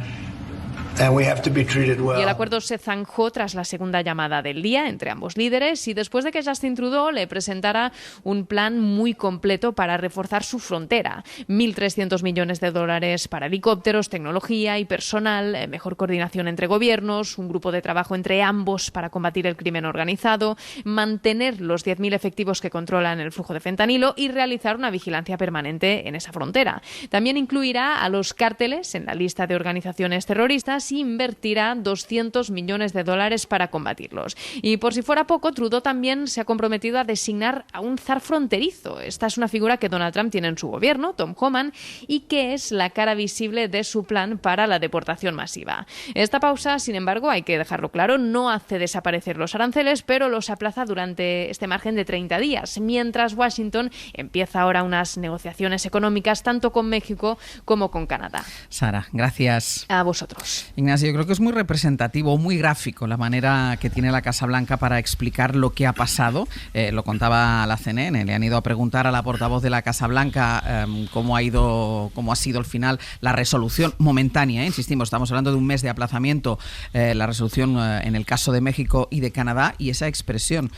And we have to be treated well. Y el acuerdo se zanjó tras la segunda llamada del día entre ambos líderes y después de que Justin Trudeau le presentara un plan muy completo para reforzar su frontera. 1.300 millones de dólares para helicópteros, tecnología y personal, mejor coordinación entre gobiernos, un grupo de trabajo entre ambos para combatir el crimen organizado, mantener los 10.000 efectivos que controlan el flujo de fentanilo y realizar una vigilancia permanente en esa frontera. También incluirá a los cárteles en la lista de organizaciones terroristas y invertirá 200 millones de dólares para combatirlos. Y por si fuera poco, Trudeau también se ha comprometido a designar a un zar fronterizo. Esta es una figura que Donald Trump tiene en su gobierno, Tom Homan, y que es la cara visible de su plan para la deportación masiva. Esta pausa, sin embargo, hay que dejarlo claro, no hace desaparecer los aranceles, pero los aplaza durante este margen de 30 días, mientras Washington empieza ahora unas negociaciones económicas tanto con México como con Canadá. Sara, gracias. A vosotros. Ignacio, yo creo que es muy representativo, muy gráfico la manera que tiene la Casa Blanca para explicar lo que ha pasado. Lo contaba la CNN, le han ido a preguntar a la portavoz de la Casa Blanca cómo ha sido al final la resolución momentánea. Insistimos, estamos hablando de un mes de aplazamiento, la resolución en el caso de México y de Canadá, y esa expresión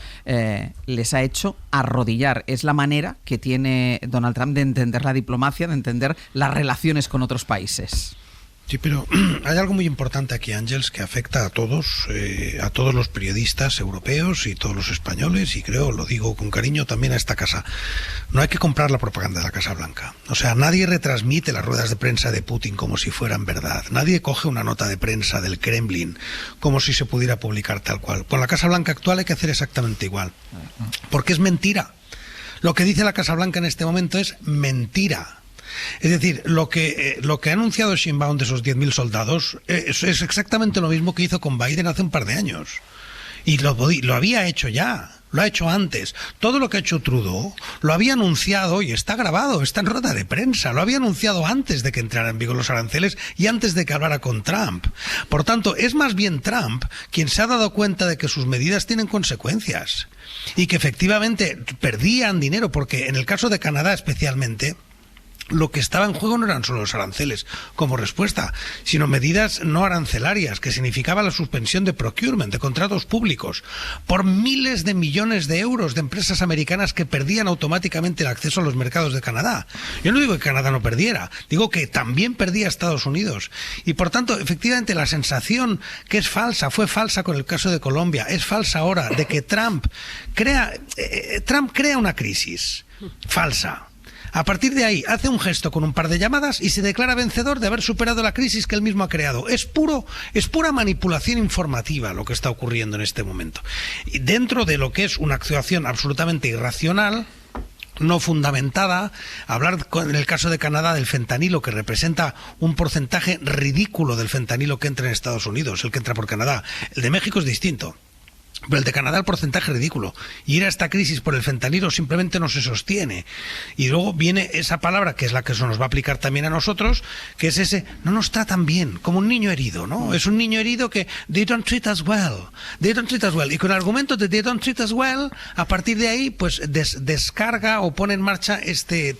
les ha hecho arrodillar. Es la manera que tiene Donald Trump de entender la diplomacia, de entender las relaciones con otros países. Sí, pero hay algo muy importante aquí, Àngels, que afecta a todos los periodistas europeos y todos los españoles, y creo, lo digo con cariño, también a esta casa. No hay que comprar la propaganda de la Casa Blanca. O sea, nadie retransmite las ruedas de prensa de Putin como si fueran verdad. Nadie coge una nota de prensa del Kremlin como si se pudiera publicar tal cual. Con la Casa Blanca actual hay que hacer exactamente igual. Porque es mentira. Lo que dice la Casa Blanca en este momento es mentira. Es decir, lo que ha anunciado Sheinbaum de esos 10.000 soldados es exactamente lo mismo que hizo con Biden hace un par de años. Y lo había hecho ya, lo ha hecho antes. Todo lo que ha hecho Trudeau lo había anunciado y está grabado, está en rueda de prensa. Lo había anunciado antes de que entraran en vigor los aranceles y antes de que hablara con Trump. Por tanto, es más bien Trump quien se ha dado cuenta de que sus medidas tienen consecuencias y que efectivamente perdían dinero, porque en el caso de Canadá especialmente, lo que estaba en juego no eran solo los aranceles como respuesta, sino medidas no arancelarias, que significaba la suspensión de procurement, de contratos públicos, por miles de millones de euros de empresas americanas que perdían automáticamente el acceso a los mercados de Canadá. Yo no digo que Canadá no perdiera, digo que también perdía Estados Unidos. Y por tanto, efectivamente, la sensación que es falsa, fue falsa con el caso de Colombia, es falsa ahora, de que Trump crea una crisis falsa. A partir de ahí hace un gesto con un par de llamadas y se declara vencedor de haber superado la crisis que él mismo ha creado. Es pura manipulación informativa lo que está ocurriendo en este momento. Y dentro de lo que es una actuación absolutamente irracional, no fundamentada, hablar en el caso de Canadá del fentanilo, que representa un porcentaje ridículo del fentanilo que entra en Estados Unidos, el que entra por Canadá. El de México es distinto. Pero el de Canadá el porcentaje es ridículo. Y ir a esta crisis por el fentanilo simplemente no se sostiene. Y luego viene esa palabra, que es la que se nos va a aplicar también a nosotros, que es ese, no nos tratan bien, como un niño herido, ¿no? Es un niño herido que, they don't treat us well. They don't treat us well. Y con el argumento de they don't treat us well, a partir de ahí, pues descarga o pone en marcha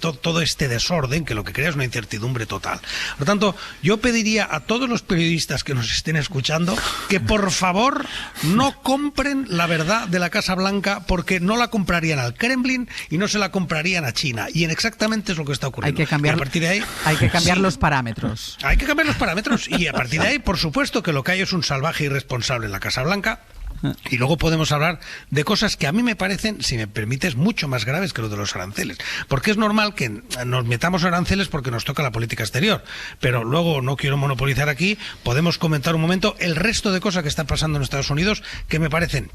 todo este desorden, que lo que crea es una incertidumbre total. Por lo tanto, yo pediría a todos los periodistas que nos estén escuchando que por favor no compren la verdad de la Casa Blanca, porque no la comprarían al Kremlin y no se la comprarían a China, y exactamente es lo que está ocurriendo. Hay que cambiar, a partir de ahí, los parámetros. Hay que cambiar los parámetros, y a partir de ahí, por supuesto, que lo que hay es un salvaje irresponsable en la Casa Blanca. Y luego podemos hablar de cosas que a mí me parecen, si me permites, mucho más graves que lo de los aranceles. Porque es normal que nos metamos aranceles porque nos toca la política exterior. Pero luego, no quiero monopolizar aquí, podemos comentar un momento el resto de cosas que están pasando en Estados Unidos que me parecen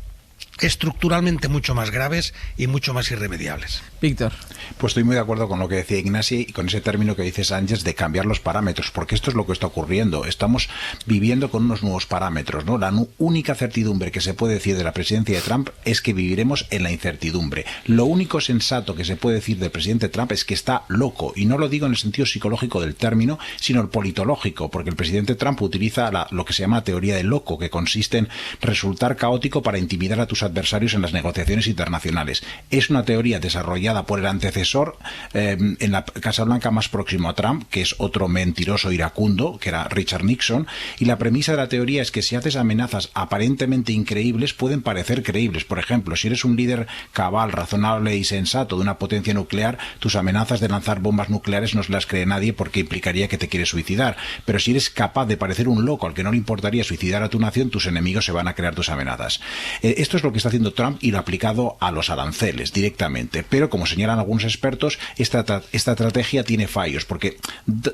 estructuralmente mucho más graves y mucho más irremediables. Víctor. Pues estoy muy de acuerdo con lo que decía Ignasi y con ese término que dice Sánchez de cambiar los parámetros, porque esto es lo que está ocurriendo. Estamos viviendo con unos nuevos parámetros, ¿no? La única certidumbre que se puede decir de la presidencia de Trump es que viviremos en la incertidumbre. Lo único sensato que se puede decir del presidente Trump es que está loco, y no lo digo en el sentido psicológico del término, sino el politológico, porque el presidente Trump utiliza lo que se llama teoría del loco, que consiste en resultar caótico para intimidar a tus adversarios en las negociaciones internacionales. Es una teoría desarrollada por el antecesor en la Casa Blanca más próximo a Trump, que es otro mentiroso iracundo, que era Richard Nixon, y la premisa de la teoría es que si haces amenazas aparentemente increíbles, pueden parecer creíbles. Por ejemplo, si eres un líder cabal, razonable y sensato de una potencia nuclear, tus amenazas de lanzar bombas nucleares no se las cree nadie porque implicaría que te quieres suicidar. Pero si eres capaz de parecer un loco al que no le importaría suicidar a tu nación, tus enemigos se van a crear tus amenazas. Esto es lo que está haciendo Trump y lo ha aplicado a los aranceles directamente. Pero, como señalan algunos expertos, esta estrategia tiene fallos, porque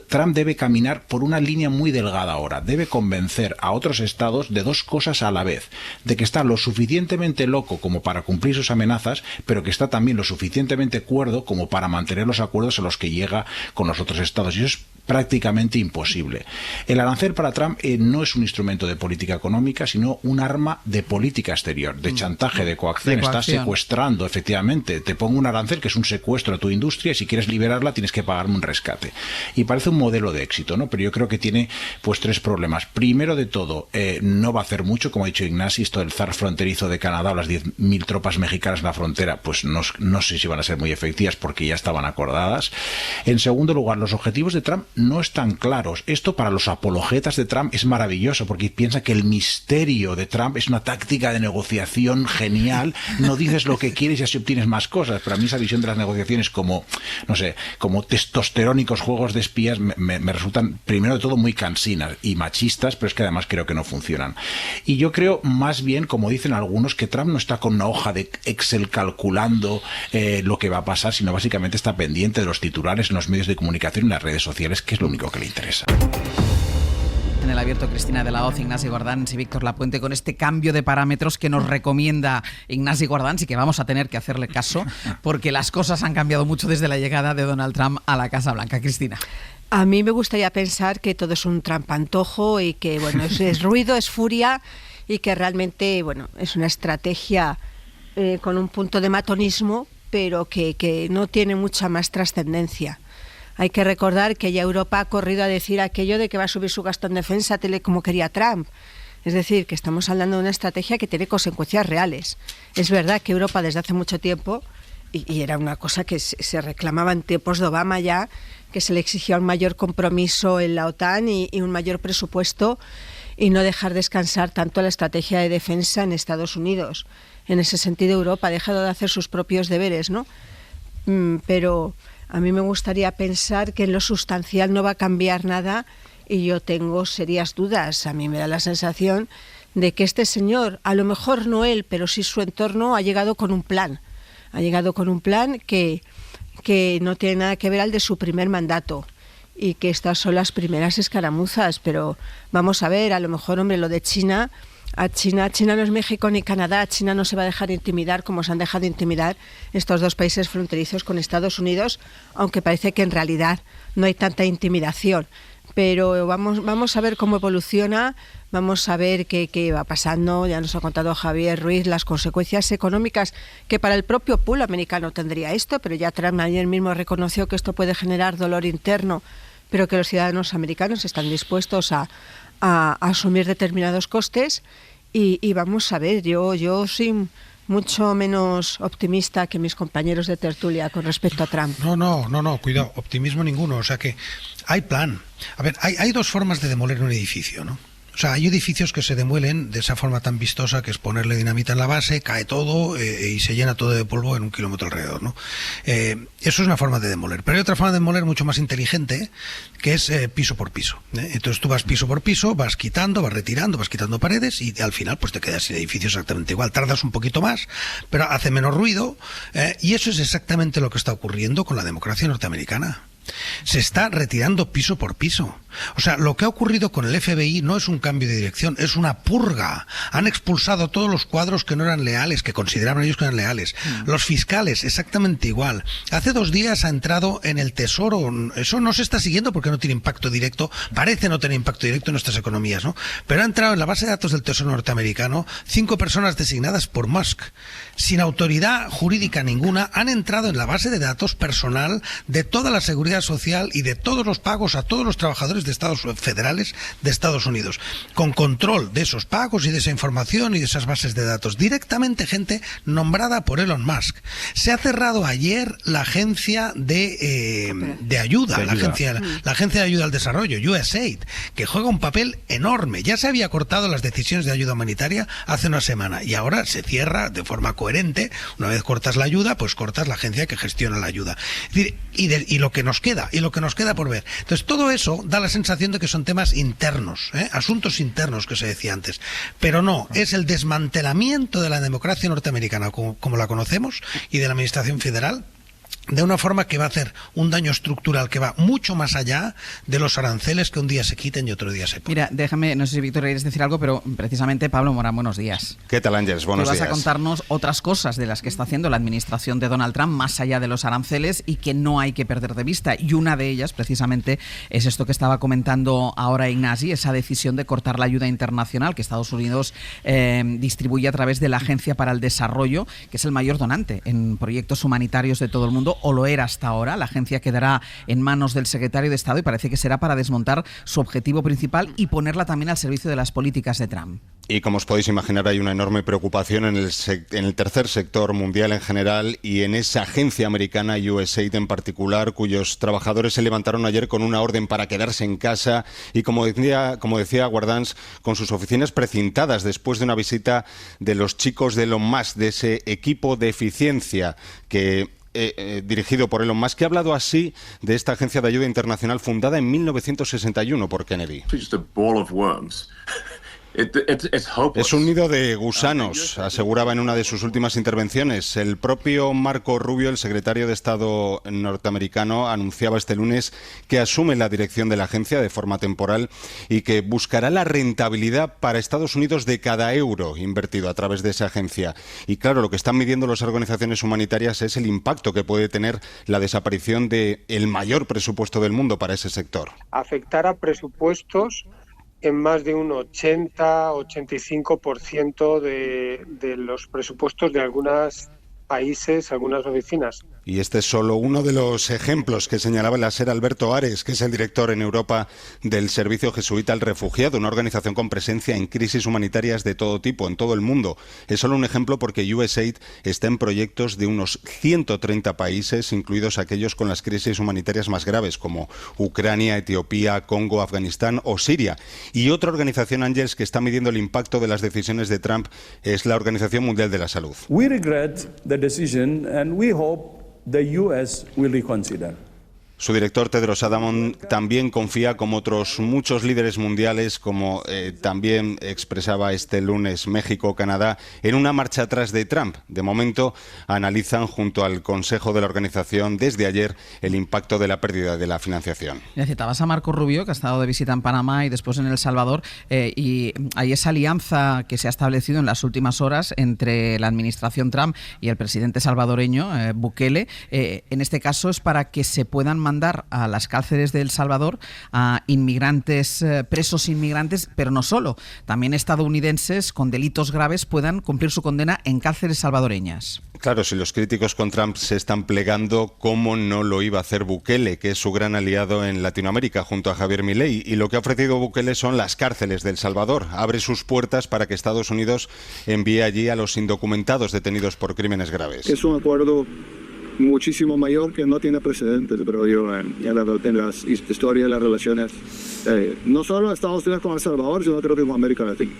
Trump debe caminar por una línea muy delgada ahora. Debe convencer a otros estados de dos cosas a la vez: de que está lo suficientemente loco como para cumplir sus amenazas, pero que está también lo suficientemente cuerdo como para mantener los acuerdos a los que llega con los otros estados. Y eso es prácticamente imposible. El arancel para Trump no es un instrumento de política económica, sino un arma de política exterior, de chantaje, de coacción. Está secuestrando, efectivamente. Te pongo un arancel que es un secuestro a tu industria, y si quieres liberarla tienes que pagarme un rescate. Y parece un modelo de éxito, ¿no? Pero yo creo que tiene pues tres problemas. Primero de todo, no va a hacer mucho, como ha dicho Ignasi, esto del zar fronterizo de Canadá o las 10.000 tropas mexicanas en la frontera, pues no sé si van a ser muy efectivas porque ya estaban acordadas. En segundo lugar, los objetivos de Trump no están claros. Esto para los apologetas de Trump es maravilloso, porque piensa que el misterio de Trump es una táctica de negociación genial. No dices lo que quieres y así obtienes más cosas. Pero a mí esa visión de las negociaciones como, no sé, como testosterónicos juegos de espías me resultan, primero de todo, muy cansinas y machistas, pero es que además creo que no funcionan. Y yo creo más bien, como dicen algunos, que Trump no está con una hoja de Excel calculando lo que va a pasar, sino básicamente está pendiente de los titulares en los medios de comunicación y en las redes sociales, que es lo único que le interesa. En el abierto, Cristina de la Hoz, Ignasi Guardans y Víctor Lapuente, con este cambio de parámetros que nos recomienda Ignasi Guardans y que vamos a tener que hacerle caso, porque las cosas han cambiado mucho desde la llegada de Donald Trump a la Casa Blanca. Cristina. A mí me gustaría pensar que todo es un trampantojo y que, bueno, es ruido, es furia, y que realmente, bueno, es una estrategia con un punto de matonismo, pero que no tiene mucha más trascendencia. Hay que recordar que ya Europa ha corrido a decir aquello de que va a subir su gasto en defensa como quería Trump. Es decir, que estamos hablando de una estrategia que tiene consecuencias reales. Es verdad que Europa desde hace mucho tiempo y era una cosa que se reclamaba en tiempos de Obama ya, que se le exigía un mayor compromiso en la OTAN y un mayor presupuesto, y no dejar descansar tanto la estrategia de defensa en Estados Unidos. En ese sentido, Europa ha dejado de hacer sus propios deberes, ¿no? Pero a mí me gustaría pensar que en lo sustancial no va a cambiar nada, y yo tengo serias dudas. A mí me da la sensación de que este señor, a lo mejor no él, pero sí su entorno, ha llegado con un plan. Ha llegado con un plan que no tiene nada que ver al de su primer mandato, y que estas son las primeras escaramuzas. Pero vamos a ver, a lo mejor, hombre, lo de China... China no es México ni Canadá. China no se va a dejar intimidar como se han dejado intimidar estos dos países fronterizos con Estados Unidos, aunque parece que en realidad no hay tanta intimidación. Pero vamos a ver cómo evoluciona, vamos a ver qué va pasando. Ya nos ha contado Javier Ruiz las consecuencias económicas que para el propio pool americano tendría esto, pero ya Trump ayer mismo reconoció que esto puede generar dolor interno, pero que los ciudadanos americanos están dispuestos a asumir determinados costes, y vamos a ver, yo soy mucho menos optimista que mis compañeros de tertulia con respecto a Trump. No, cuidado, optimismo ninguno, o sea que hay plan. A ver, hay dos formas de demoler un edificio, ¿no? O sea, hay edificios que se demuelen de esa forma tan vistosa, que es ponerle dinamita en la base, cae todo y se llena todo de polvo en 1 kilómetro alrededor, ¿no? Eso es una forma de demoler. Pero hay otra forma de demoler mucho más inteligente, que es piso por piso. Entonces tú vas piso por piso, vas quitando, vas retirando, vas quitando paredes, y al final pues te quedas sin edificio exactamente igual. Tardas un poquito más, pero hace menos ruido, y eso es exactamente lo que está ocurriendo con la democracia norteamericana. Se está retirando piso por piso. O sea, lo que ha ocurrido con el FBI no es un cambio de dirección, es una purga. Han expulsado todos los cuadros que no eran leales, que consideraban ellos que eran leales. Los fiscales, exactamente igual. Hace 2 días ha entrado en el Tesoro. Eso no se está siguiendo porque no tiene impacto directo. Parece no tener impacto directo en nuestras economías, ¿no? Pero ha entrado en la base de datos del Tesoro norteamericano 5 personas designadas por Musk, sin autoridad jurídica ninguna. Han entrado en la base de datos personal de toda la seguridad social y de todos los pagos a todos los trabajadores de Estados federales de Estados Unidos, con control de esos pagos y de esa información y de esas bases de datos, directamente gente nombrada por Elon Musk. Se ha cerrado ayer la agencia de ayuda, la agencia de ayuda al desarrollo, USAID, que juega un papel enorme. Ya se había cortado las decisiones de ayuda humanitaria hace una semana, y ahora se cierra de forma coherente. Una vez cortas la ayuda, pues cortas la agencia que gestiona la ayuda. Es decir, y lo que nos queda por ver. Entonces, todo eso da la sensación de que son temas internos, asuntos internos que se decía antes. Pero no, es el desmantelamiento de la democracia norteamericana como la conocemos, y de la administración federal, de una forma que va a hacer un daño estructural que va mucho más allá de los aranceles que un día se quiten y otro día se ponen. Mira, déjame, no sé si Víctor quieres decir algo, pero precisamente Pablo Morán, buenos días. ¿Qué tal, Ángeles? Buenos días. Vas a contarnos otras cosas de las que está haciendo la administración de Donald Trump más allá de los aranceles, y que no hay que perder de vista. Y una de ellas, precisamente, es esto que estaba comentando ahora Ignasi, esa decisión de cortar la ayuda internacional que Estados Unidos distribuye a través de la Agencia para el Desarrollo, que es el mayor donante en proyectos humanitarios de todo el mundo, o lo era hasta ahora. La agencia quedará en manos del secretario de Estado, y parece que será para desmontar su objetivo principal y ponerla también al servicio de las políticas de Trump. Y como os podéis imaginar, hay una enorme preocupación en el tercer sector mundial en general, y en esa agencia americana, USAID en particular, cuyos trabajadores se levantaron ayer con una orden para quedarse en casa y, como decía Guardans, con sus oficinas precintadas después de una visita de los chicos de Elon Musk, de ese equipo de eficiencia que dirigido por Elon Musk, que ha hablado así de esta agencia de ayuda internacional fundada en 1961 por Kennedy. Es un nido de gusanos, aseguraba en una de sus últimas intervenciones. El propio Marco Rubio, el secretario de Estado norteamericano, anunciaba este lunes que asume la dirección de la agencia de forma temporal y que buscará la rentabilidad para Estados Unidos de cada euro invertido a través de esa agencia. Y claro, lo que están midiendo las organizaciones humanitarias es el impacto que puede tener la desaparición del mayor presupuesto del mundo para ese sector. Afectar a presupuestos en más de un 80-85% de los presupuestos de algunas países, algunas oficinas. Y este es solo uno de los ejemplos que señalaba el SER Alberto Ares, que es el director en Europa del Servicio Jesuita al Refugiado, una organización con presencia en crisis humanitarias de todo tipo, en todo el mundo. Es solo un ejemplo porque USAID está en proyectos de unos 130 países, incluidos aquellos con las crisis humanitarias más graves, como Ucrania, Etiopía, Congo, Afganistán o Siria. Y otra organización, Ángels, que está midiendo el impacto de las decisiones de Trump es la Organización Mundial de la Salud. We regret the decision and we hope the US will reconsider. Su director, Tedros Adhanom, también confía, como otros muchos líderes mundiales, como también expresaba este lunes México, Canadá, en una marcha atrás de Trump. De momento, analizan junto al Consejo de la Organización desde ayer el impacto de la pérdida de la financiación. Citabas a Marco Rubio, que ha estado de visita en Panamá y después en El Salvador, y hay esa alianza que se ha establecido en las últimas horas entre la administración Trump y el presidente salvadoreño, Bukele. En este caso es para que se puedan mandar a las cárceles de El Salvador a inmigrantes, presos inmigrantes, pero no solo, también estadounidenses con delitos graves puedan cumplir su condena en cárceles salvadoreñas. Claro, si los críticos con Trump se están plegando, ¿cómo no lo iba a hacer Bukele, que es su gran aliado en Latinoamérica junto a Javier Milei? Y lo que ha ofrecido Bukele son las cárceles de El Salvador. Abre sus puertas para que Estados Unidos envíe allí a los indocumentados detenidos por crímenes graves. Es un acuerdo muchísimo mayor que no tiene precedentes, pero yo en la historia de las relaciones, no solo Estados Unidos con El Salvador, sino creo que con América Latina.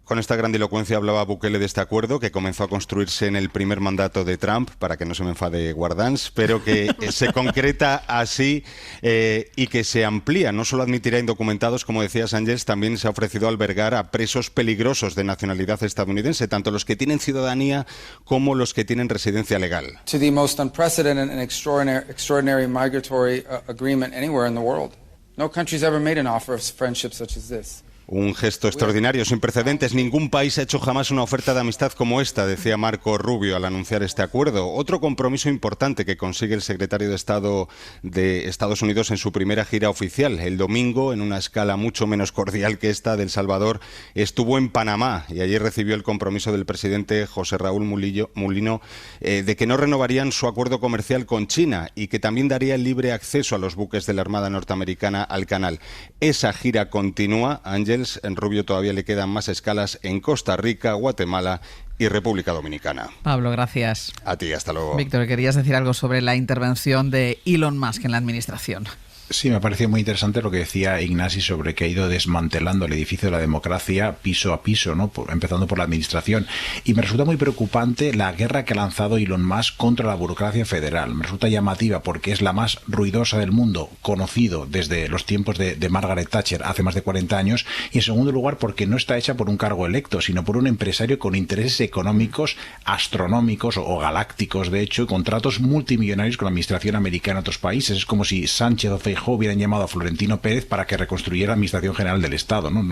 Con esta grandilocuencia hablaba Bukele de este acuerdo que comenzó a construirse en el primer mandato de Trump, para que no se me enfade Guardans, pero que se concreta así y que se amplía. No solo admitirá indocumentados, como decías, Ángels, también se ha ofrecido albergar a presos peligrosos de nacionalidad estadounidense, tanto los que tienen ciudadanía como los que tienen residencia legal. To the most unprecedented and extraordinary migratory agreement anywhere in the world. No country's ever made an offer of friendship such as this. Un gesto extraordinario, sin precedentes. Ningún país ha hecho jamás una oferta de amistad como esta, decía Marco Rubio al anunciar este acuerdo. Otro compromiso importante que consigue el secretario de Estado de Estados Unidos en su primera gira oficial. El domingo, en una escala mucho menos cordial que esta de El Salvador, estuvo en Panamá y allí recibió el compromiso del presidente José Raúl Mulino de que no renovarían su acuerdo comercial con China y que también daría el libre acceso a los buques de la Armada norteamericana al canal. Esa gira continúa, Ángel. En Rubio todavía le quedan más escalas en Costa Rica, Guatemala y República Dominicana. Pablo, gracias. A ti, hasta luego. Víctor, querías decir algo sobre la intervención de Elon Musk en la administración. Sí, me pareció muy interesante lo que decía Ignasi sobre que ha ido desmantelando el edificio de la democracia piso a piso, ¿no? Empezando por la administración. Y me resulta muy preocupante la guerra que ha lanzado Elon Musk contra la burocracia federal. Me resulta llamativa porque es la más ruidosa del mundo, conocido desde los tiempos de Margaret Thatcher hace más de 40 años. Y en segundo lugar porque no está hecha por un cargo electo, sino por un empresario con intereses económicos astronómicos o galácticos, de hecho, y contratos multimillonarios con la administración americana en otros países. Es como si Sánchez o Feijóo hubieran llamado a Florentino Pérez para que reconstruyera la Administración General del Estado, ¿no?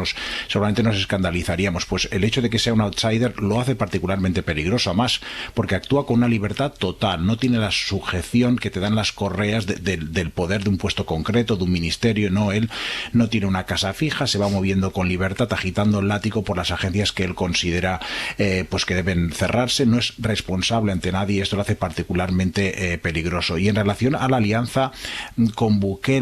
Seguramente nos escandalizaríamos. Pues el hecho de que sea un outsider lo hace particularmente peligroso, además, porque actúa con una libertad total, no tiene la sujeción que te dan las correas del poder de un puesto concreto, de un ministerio, no, él no tiene una casa fija, se va moviendo con libertad, agitando el látigo por las agencias que él considera pues que deben cerrarse, no es responsable ante nadie, y esto lo hace particularmente peligroso. Y en relación a la alianza con Bukele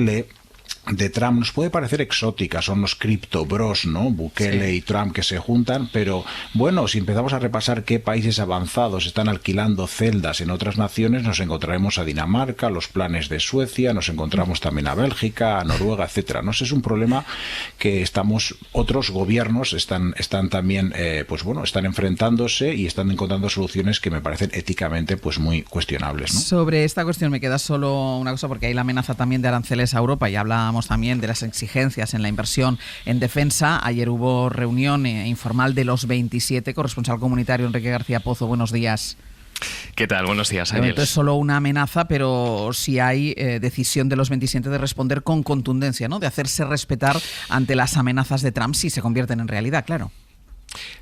de Trump, nos puede parecer exótica, son los cripto bros, ¿no? Bukele sí. Y Trump que se juntan, pero bueno, si empezamos a repasar qué países avanzados están alquilando celdas en otras naciones, nos encontraremos a Dinamarca, los planes de Suecia, nos encontramos también a Bélgica, a Noruega, etcétera. No sé, es un problema que otros gobiernos están también, pues bueno, están enfrentándose y están encontrando soluciones que me parecen éticamente pues muy cuestionables, ¿no? Sobre esta cuestión me queda solo una cosa, porque hay la amenaza también de aranceles a Europa y hablábamos también de las exigencias en la inversión en defensa. Ayer hubo reunión informal de los 27, corresponsal comunitario Enrique García Pozo, buenos días. ¿Qué tal? Buenos días, Ángel. Esto es solo una amenaza, pero sí hay decisión de los 27 de responder con contundencia, ¿no? De hacerse respetar ante las amenazas de Trump si se convierten en realidad, claro.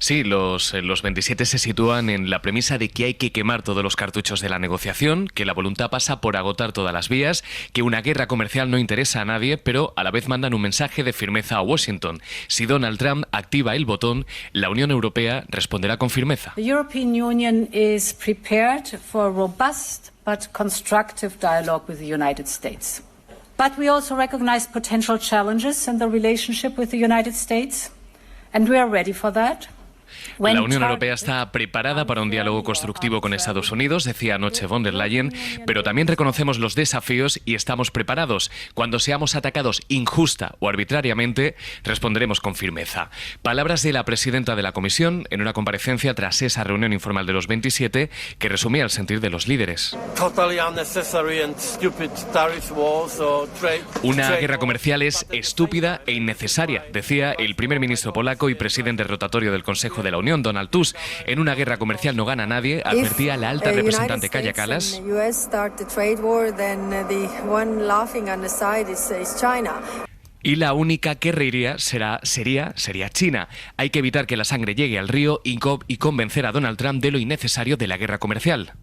Sí, los 27 se sitúan en la premisa de que hay que quemar todos los cartuchos de la negociación, que la voluntad pasa por agotar todas las vías, que una guerra comercial no interesa a nadie, pero a la vez mandan un mensaje de firmeza a Washington. Si Donald Trump activa el botón, la Unión Europea responderá con firmeza. The European Union is prepared for a robust but constructive dialogue with the United States. But we also recognize potential challenges in the relationship with the United States, and we are ready for that. La Unión Europea está preparada para un diálogo constructivo con Estados Unidos, decía anoche von der Leyen, pero también reconocemos los desafíos y estamos preparados. Cuando seamos atacados injusta o arbitrariamente, responderemos con firmeza. Palabras de la presidenta de la Comisión en una comparecencia tras esa reunión informal de los 27 que resumía el sentir de los líderes. Una guerra comercial es estúpida e innecesaria, decía el primer ministro polaco y presidente rotatorio del Consejo de la Unión, Donald Tusk. En una guerra comercial no gana nadie, advertía la alta representante Kaja Kallas. Y la única que reiría sería China. Hay que evitar que la sangre llegue al río y convencer a Donald Trump de lo innecesario de la guerra comercial.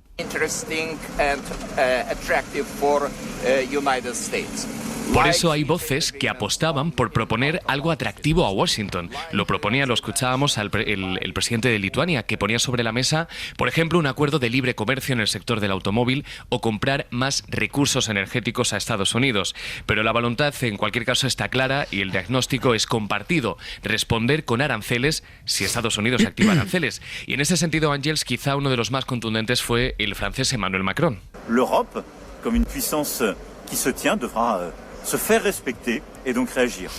Por eso hay voces que apostaban por proponer algo atractivo a Washington. Lo proponía, lo escuchábamos, el presidente de Lituania, que ponía sobre la mesa, por ejemplo, un acuerdo de libre comercio en el sector del automóvil o comprar más recursos energéticos a Estados Unidos. Pero la voluntad, en cualquier caso, está clara y el diagnóstico es compartido. Responder con aranceles si Estados Unidos activa aranceles. Y en ese sentido, Ángels, quizá uno de los más contundentes fue el francés Emmanuel Macron. L'Europe, como una puissance que se tient, devra se faire respecter et donc réagir.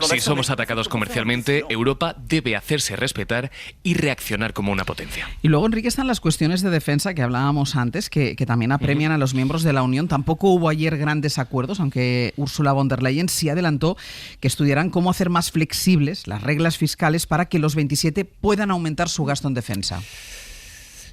Si somos atacados comercialmente, Europa debe hacerse respetar y reaccionar como una potencia. Y luego, Enrique, están las cuestiones de defensa que hablábamos antes, que también apremian a los miembros de la Unión. Tampoco hubo ayer grandes acuerdos, aunque Ursula von der Leyen sí adelantó que estudiarán cómo hacer más flexibles las reglas fiscales para que los 27 puedan aumentar su gasto en defensa.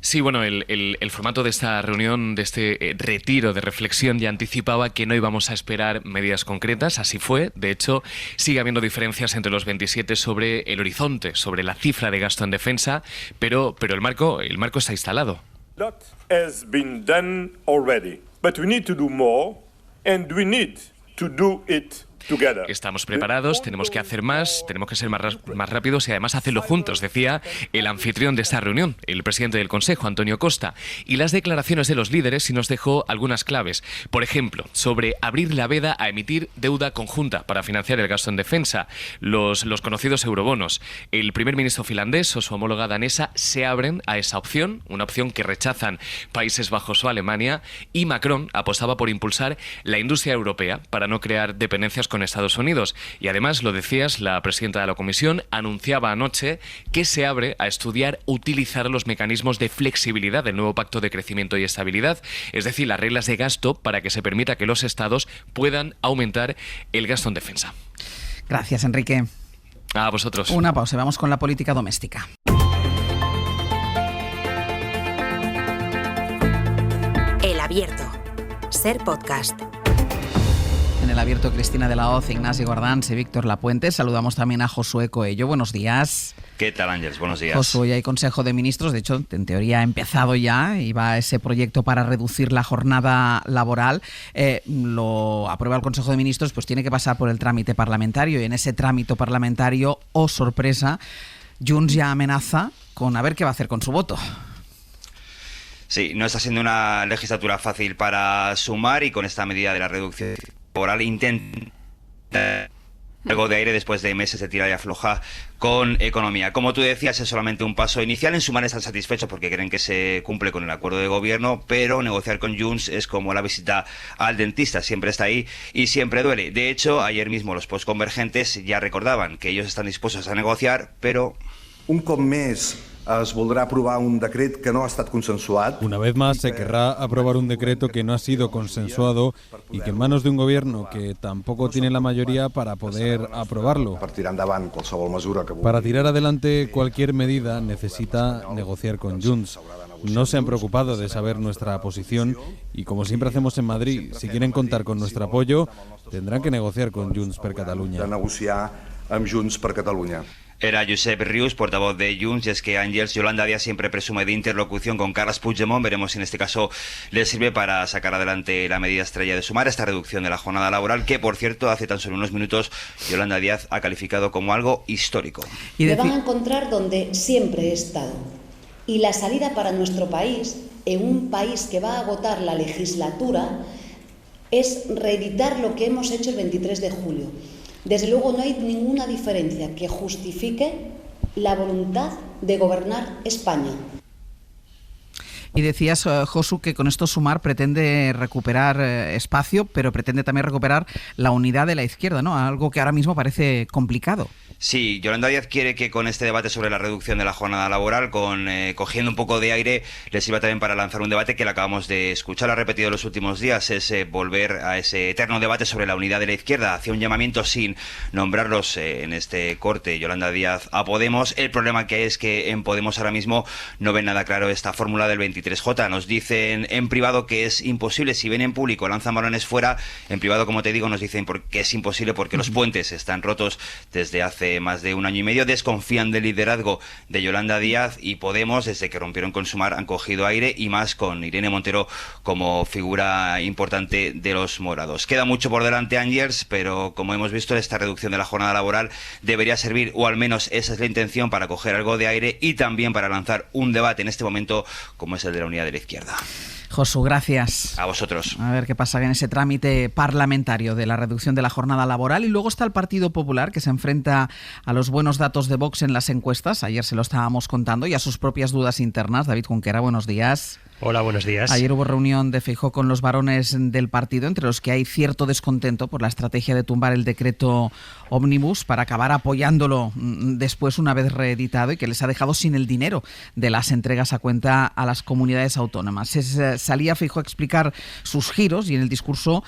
Sí, bueno, el formato de esta reunión, de este retiro de reflexión, ya anticipaba que no íbamos a esperar medidas concretas. Así fue. De hecho, sigue habiendo diferencias entre los 27 sobre el horizonte, sobre la cifra de gasto en defensa, pero el marco está instalado. Lot has been done already, but we need to do more, and we need to do it together. Estamos preparados, tenemos que hacer más, tenemos que ser más rápidos y además hacerlo juntos, decía el anfitrión de esta reunión, el presidente del Consejo, Antonio Costa. Y las declaraciones de los líderes sí nos dejó algunas claves. Por ejemplo, sobre abrir la veda a emitir deuda conjunta para financiar el gasto en defensa, los conocidos eurobonos. El primer ministro finlandés o su homóloga danesa se abren a esa opción, una opción que rechazan Países Bajos o Alemania, y Macron apostaba por impulsar la industria europea para no crear dependencias con Estados Unidos. Y además, lo decías, la presidenta de la Comisión anunciaba anoche que se abre a estudiar utilizar los mecanismos de flexibilidad del nuevo Pacto de Crecimiento y Estabilidad, es decir, las reglas de gasto para que se permita que los estados puedan aumentar el gasto en defensa. Gracias, Enrique. A vosotros. Una pausa, vamos con la política doméstica. El Abierto. Ser podcast. En el Abierto, Cristina de la Hoz, Ignacio Guardans y Víctor Lapuente. Saludamos también a Josué Coello. Buenos días. ¿Qué tal, Ángels? Buenos días. Josué, hay Consejo de Ministros. De hecho, en teoría ha empezado ya y va ese proyecto para reducir la jornada laboral. Lo aprueba el Consejo de Ministros, pues tiene que pasar por el trámite parlamentario. Y en ese trámite parlamentario, oh sorpresa, Junts ya amenaza con a ver qué va a hacer con su voto. Sí, no está siendo una legislatura fácil para Sumar y con esta medida de la reducción laboral intenta algo de aire después de meses de tira y afloja con economía. Como tú decías, es solamente un paso inicial. En Sumar están satisfechos porque creen que se cumple con el acuerdo de gobierno, pero negociar con Junts es como la visita al dentista, siempre está ahí y siempre duele. De hecho, ayer mismo los postconvergentes ya recordaban que ellos están dispuestos a negociar, pero... Un cop més es voldrà aprovar un decret que no ha estat consensuat. Una vez más se querrá aprobar un decreto que no ha sido consensuado y que en manos de un gobierno que tampoco tiene la mayoría para poder aprobarlo. Para tirar adelante cualquier medida necesita negociar con Junts. No se han preocupado de saber nuestra posición y, como siempre hacemos en Madrid, si quieren contar con nuestro apoyo, tendrán que negociar con Junts per Catalunya. Era Josep Rius, portavoz de Junts, y es que Ángels, Yolanda Díaz siempre presume de interlocución con Carles Puigdemont. Veremos si en este caso le sirve para sacar adelante la medida estrella de Sumar, esta reducción de la jornada laboral, que por cierto hace tan solo unos minutos Yolanda Díaz ha calificado como algo histórico. Me van a encontrar donde siempre he estado. Y la salida para nuestro país, en un país que va a agotar la legislatura, es reeditar lo que hemos hecho el 23 de julio. Desde luego no hay ninguna diferencia que justifique la voluntad de gobernar España. Y decías, Josu, que con esto Sumar pretende recuperar espacio, pero pretende también recuperar la unidad de la izquierda, ¿no? Algo que ahora mismo parece complicado. Sí, Yolanda Díaz quiere que con este debate sobre la reducción de la jornada laboral, cogiendo un poco de aire, le sirva también para lanzar un debate que le acabamos de escuchar, ha repetido en los últimos días, es volver a ese eterno debate sobre la unidad de la izquierda. Hacía un llamamiento sin nombrarlos en este corte, Yolanda Díaz, a Podemos. El problema que es que en Podemos ahora mismo no ven nada claro esta fórmula del 23J. Nos dicen en privado que es imposible, si ven en público lanzan balones fuera, en privado, como te digo, nos dicen que es imposible porque los puentes están rotos desde hace más de un año y medio. Desconfían del liderazgo de Yolanda Díaz, y Podemos, desde que rompieron con Sumar, han cogido aire, y más con Irene Montero como figura importante de los morados. Queda mucho por delante, Ángels, pero como hemos visto, esta reducción de la jornada laboral debería servir, o al menos esa es la intención, para coger algo de aire y también para lanzar un debate en este momento como es el de la unidad de la izquierda. Josu, gracias. A vosotros. A ver qué pasa en ese trámite parlamentario de la reducción de la jornada laboral. Y luego está el Partido Popular, que se enfrenta a los buenos datos de Vox en las encuestas. Ayer se lo estábamos contando, y a sus propias dudas internas. David Junquera, buenos días. Hola, buenos días. Ayer hubo reunión de Feijóo con los varones del partido, entre los que hay cierto descontento por la estrategia de tumbar el decreto ómnibus para acabar apoyándolo después, una vez reeditado, y que les ha dejado sin el dinero de las entregas a cuenta a las comunidades autónomas. Salía Feijóo a explicar sus giros, y en el discurso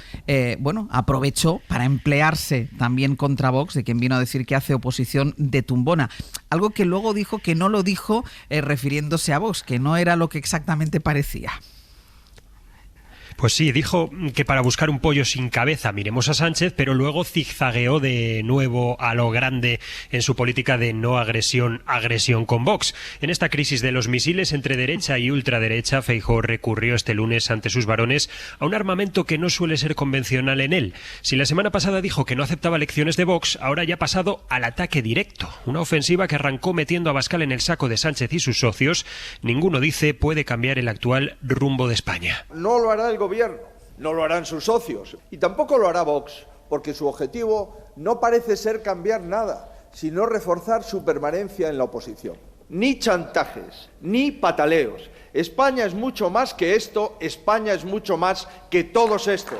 aprovechó para emplearse también contra Vox, de quien vino a decir que hace oposición de tumbona. Algo que luego dijo que no lo dijo refiriéndose a Vox, que no era lo que exactamente parecía. Pues sí, dijo que para buscar un pollo sin cabeza miremos a Sánchez, pero luego zigzagueó de nuevo a lo grande en su política de no agresión con Vox. En esta crisis de los misiles entre derecha y ultraderecha, Feijóo recurrió este lunes ante sus varones a un armamento que no suele ser convencional en él. Si la semana pasada dijo que no aceptaba lecciones de Vox, ahora ya ha pasado al ataque directo. Una ofensiva que arrancó metiendo a Abascal en el saco de Sánchez y sus socios. Ninguno, dice, puede cambiar el actual rumbo de España. No lo hará el gobierno, no lo harán sus socios, y tampoco lo hará Vox, porque su objetivo no parece ser cambiar nada, sino reforzar su permanencia en la oposición. Ni chantajes, ni pataleos. España es mucho más que esto, España es mucho más que todos estos.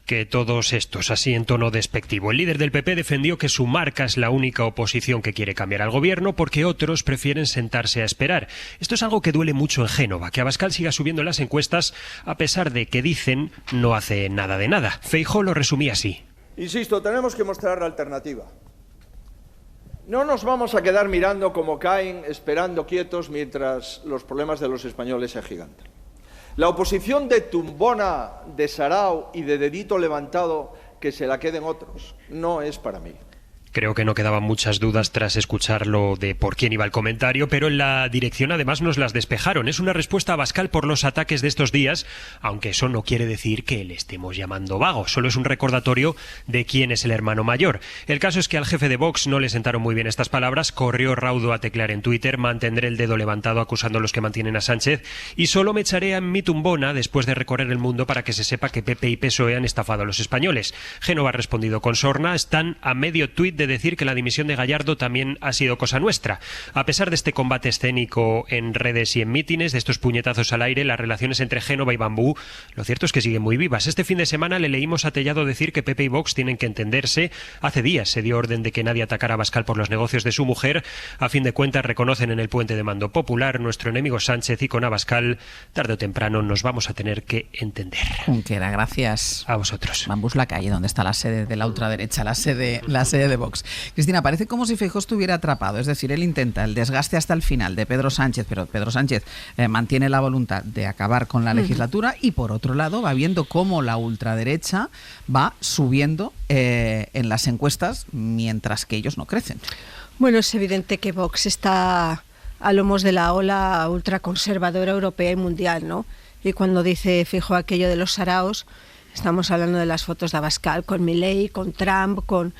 Que todos estos, así en tono despectivo. El líder del PP defendió que su marca es la única oposición que quiere cambiar al gobierno, porque otros prefieren sentarse a esperar. Esto es algo que duele mucho en Génova, que Abascal siga subiendo en las encuestas, a pesar de que dicen no hace nada de nada. Feijóo lo resumía así. Insisto, tenemos que mostrar la alternativa. No nos vamos a quedar mirando cómo caen, esperando quietos mientras los problemas de los españoles se agigantan. La oposición de tumbona, de sarao y de dedito levantado, que se la queden otros, no es para mí. Creo que no quedaban muchas dudas tras escucharlo de por quién iba el comentario, pero en la dirección además nos las despejaron. Es una respuesta a Abascal por los ataques de estos días, aunque eso no quiere decir que le estemos llamando vago, solo es un recordatorio de quién es el hermano mayor. El caso es que al jefe de Vox no le sentaron muy bien estas palabras, corrió raudo a teclear en Twitter: mantendré el dedo levantado acusando a los que mantienen a Sánchez, y solo me echaré en mi tumbona después de recorrer el mundo para que se sepa que PP y PSOE han estafado a los españoles. Génova ha respondido con sorna, están a medio tuit de decir que la dimisión de Gallardo también ha sido cosa nuestra. A pesar de este combate escénico en redes y en mítines, de estos puñetazos al aire, las relaciones entre Génova y Bambú, lo cierto es que siguen muy vivas. Este fin de semana le leímos a Tellado decir que PP y Vox tienen que entenderse. Hace días se dio orden de que nadie atacara a Abascal por los negocios de su mujer. A fin de cuentas reconocen en el puente de mando popular nuestro enemigo Sánchez, y con Abascal tarde o temprano nos vamos a tener que entender. Junquera, gracias. A vosotros. Bambú es la calle donde está la sede de la ultraderecha, la sede de Vox. Cristina, parece como si Feijóo estuviera atrapado, es decir, él intenta el desgaste hasta el final de Pedro Sánchez, pero Pedro Sánchez mantiene la voluntad de acabar con la legislatura, y por otro lado va viendo cómo la ultraderecha va subiendo en las encuestas mientras que ellos no crecen. Bueno, es evidente que Vox está a lomos de la ola ultraconservadora europea y mundial, ¿no? Y cuando dice Feijóo aquello de los saraos, estamos hablando de las fotos de Abascal con Milei, con Trump, con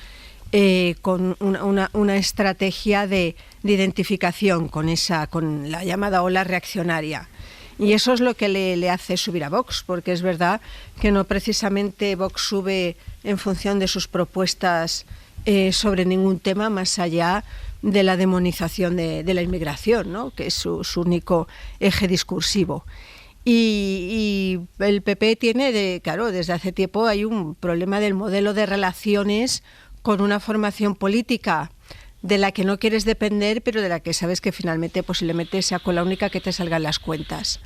una estrategia de identificación con la llamada ola reaccionaria. Y eso es lo que le hace subir a Vox, porque es verdad que no precisamente Vox sube en función de sus propuestas sobre ningún tema más allá de la demonización de la inmigración, ¿no? Que es su único eje discursivo. Y el PP tiene, claro, desde hace tiempo hay un problema del modelo de relaciones con una formación política de la que no quieres depender, pero de la que sabes que finalmente posiblemente sea con la única que te salgan las cuentas.